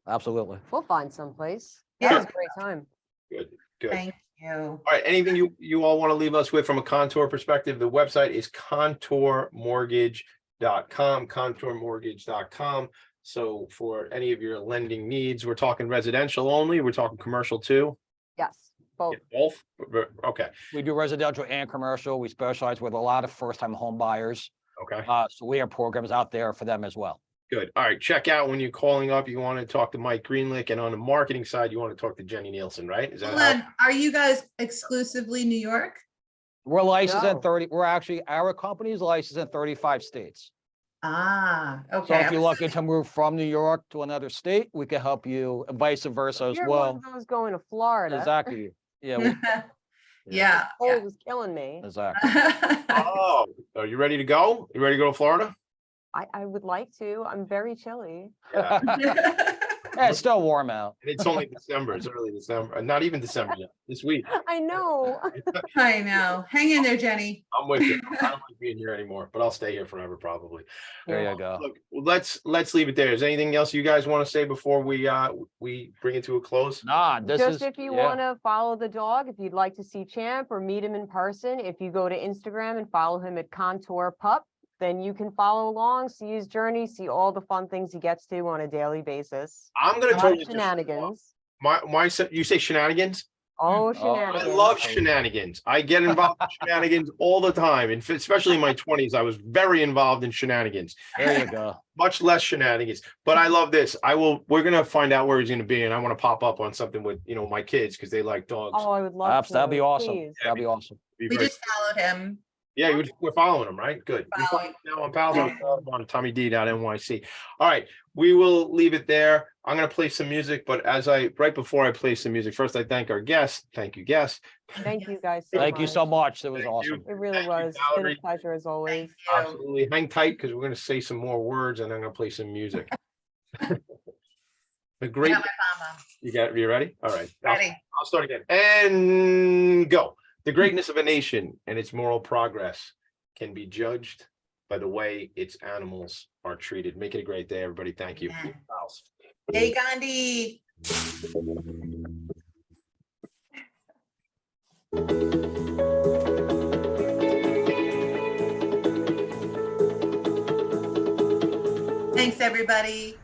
Speaker 1: Absolutely.
Speaker 3: we'll find someplace.
Speaker 4: Yeah.
Speaker 3: That was a great time.
Speaker 2: Good. Good.
Speaker 4: Thank you.
Speaker 2: All right. Anything you all want to leave us with from a Contour perspective? The website is contourmortgage.com. So for any of your lending needs, we're talking residential only. We're talking commercial too.
Speaker 3: Yes, both.
Speaker 2: Yeah, both. Okay.
Speaker 1: We do residential and commercial. We specialize with a lot of first-time home buyers.
Speaker 2: Okay.
Speaker 1: So we have programs out there for them as well.
Speaker 2: Good. All right. Check out when you're calling up. You want to talk to Mike Greenlick, and on the marketing side, you want to talk to Jenny Neilsen, right? Is that
Speaker 4: Hold
Speaker 2: how?
Speaker 4: on. Are you guys exclusively New York?
Speaker 1: We're licensed in
Speaker 3: No.
Speaker 1: 30, our company is licensed in 35 states.
Speaker 4: Ah,
Speaker 1: So
Speaker 4: okay.
Speaker 1: if you're looking to move from New York to another state, we can help you and vice versa as
Speaker 3: You're one
Speaker 1: well.
Speaker 3: of those going to Florida.
Speaker 1: Exactly. Yeah,
Speaker 4: Yeah.
Speaker 3: Oh, it was killing me.
Speaker 1: exactly.
Speaker 2: Oh, are you ready to go? You ready to go to Florida?
Speaker 3: I would like to. I'm very chilly.
Speaker 2: Yeah.
Speaker 1: Yeah, it's still warm out.
Speaker 2: And it's only December. It's early December. Not even December yet. This week.
Speaker 3: I know.
Speaker 4: I know. Hang in there, Jenny.
Speaker 2: I'm with you. I don't like being here anymore, but I'll stay here forever probably.
Speaker 1: There you go.
Speaker 2: Look, let's leave it there. Is there anything else you guys want to say before we bring it to a close?
Speaker 1: Nah, this
Speaker 3: Just
Speaker 1: is,
Speaker 3: if you
Speaker 1: yeah.
Speaker 3: want to follow the dog, if you'd like to see Champ or meet him in person, if you go to Instagram and follow him at Contour Pup, then you can follow along, see his journey, see all the fun things he gets to on a daily basis.
Speaker 2: I'm gonna
Speaker 3: A
Speaker 2: tell
Speaker 3: lot
Speaker 2: you
Speaker 3: of
Speaker 2: just-
Speaker 3: shenanigans.
Speaker 2: my you say shenanigans?
Speaker 3: Oh,
Speaker 1: Oh,
Speaker 2: I
Speaker 3: shenanigans.
Speaker 2: love shenanigans. I get involved in shenanigans all the time. And especially in my 20s, I was very involved in shenanigans.
Speaker 1: There you go.
Speaker 2: Much less shenanigans. But I love this. We're gonna find out where he's gonna be, and I want to pop up on something with my kids because they like dogs.
Speaker 3: Oh, I would love to.
Speaker 1: That'd be awesome.
Speaker 3: Please.
Speaker 1: That'd be awesome.
Speaker 2: Be
Speaker 4: We
Speaker 2: very-
Speaker 4: just followed him.
Speaker 2: Yeah, we're following him, right? Good. We
Speaker 4: Following.
Speaker 2: follow now on P.A.L. on TommyD.NYC. All right, we will leave it there. I'm gonna play some music, but right before I play some music, first I thank our guests. Thank you, guests.
Speaker 3: Thank you guys so
Speaker 1: Thank you so much. It was
Speaker 2: Thank you.
Speaker 1: awesome.
Speaker 3: It really
Speaker 2: Thank you,
Speaker 3: was. It's been a
Speaker 2: Valerie.
Speaker 3: pleasure as always.
Speaker 4: Thank you.
Speaker 2: Absolutely. Hang tight because we're gonna say some more words and I'm gonna play some music. The
Speaker 4: I
Speaker 2: great.
Speaker 4: got my mama.
Speaker 2: You ready? All right.
Speaker 4: Ready.
Speaker 2: I'll start again. And go. The greatness of a nation and its moral progress can be judged by the way its animals are treated. Make it a great day, everybody. Thank you.
Speaker 4: Amen. Hey, Gandhi. Thanks, everybody.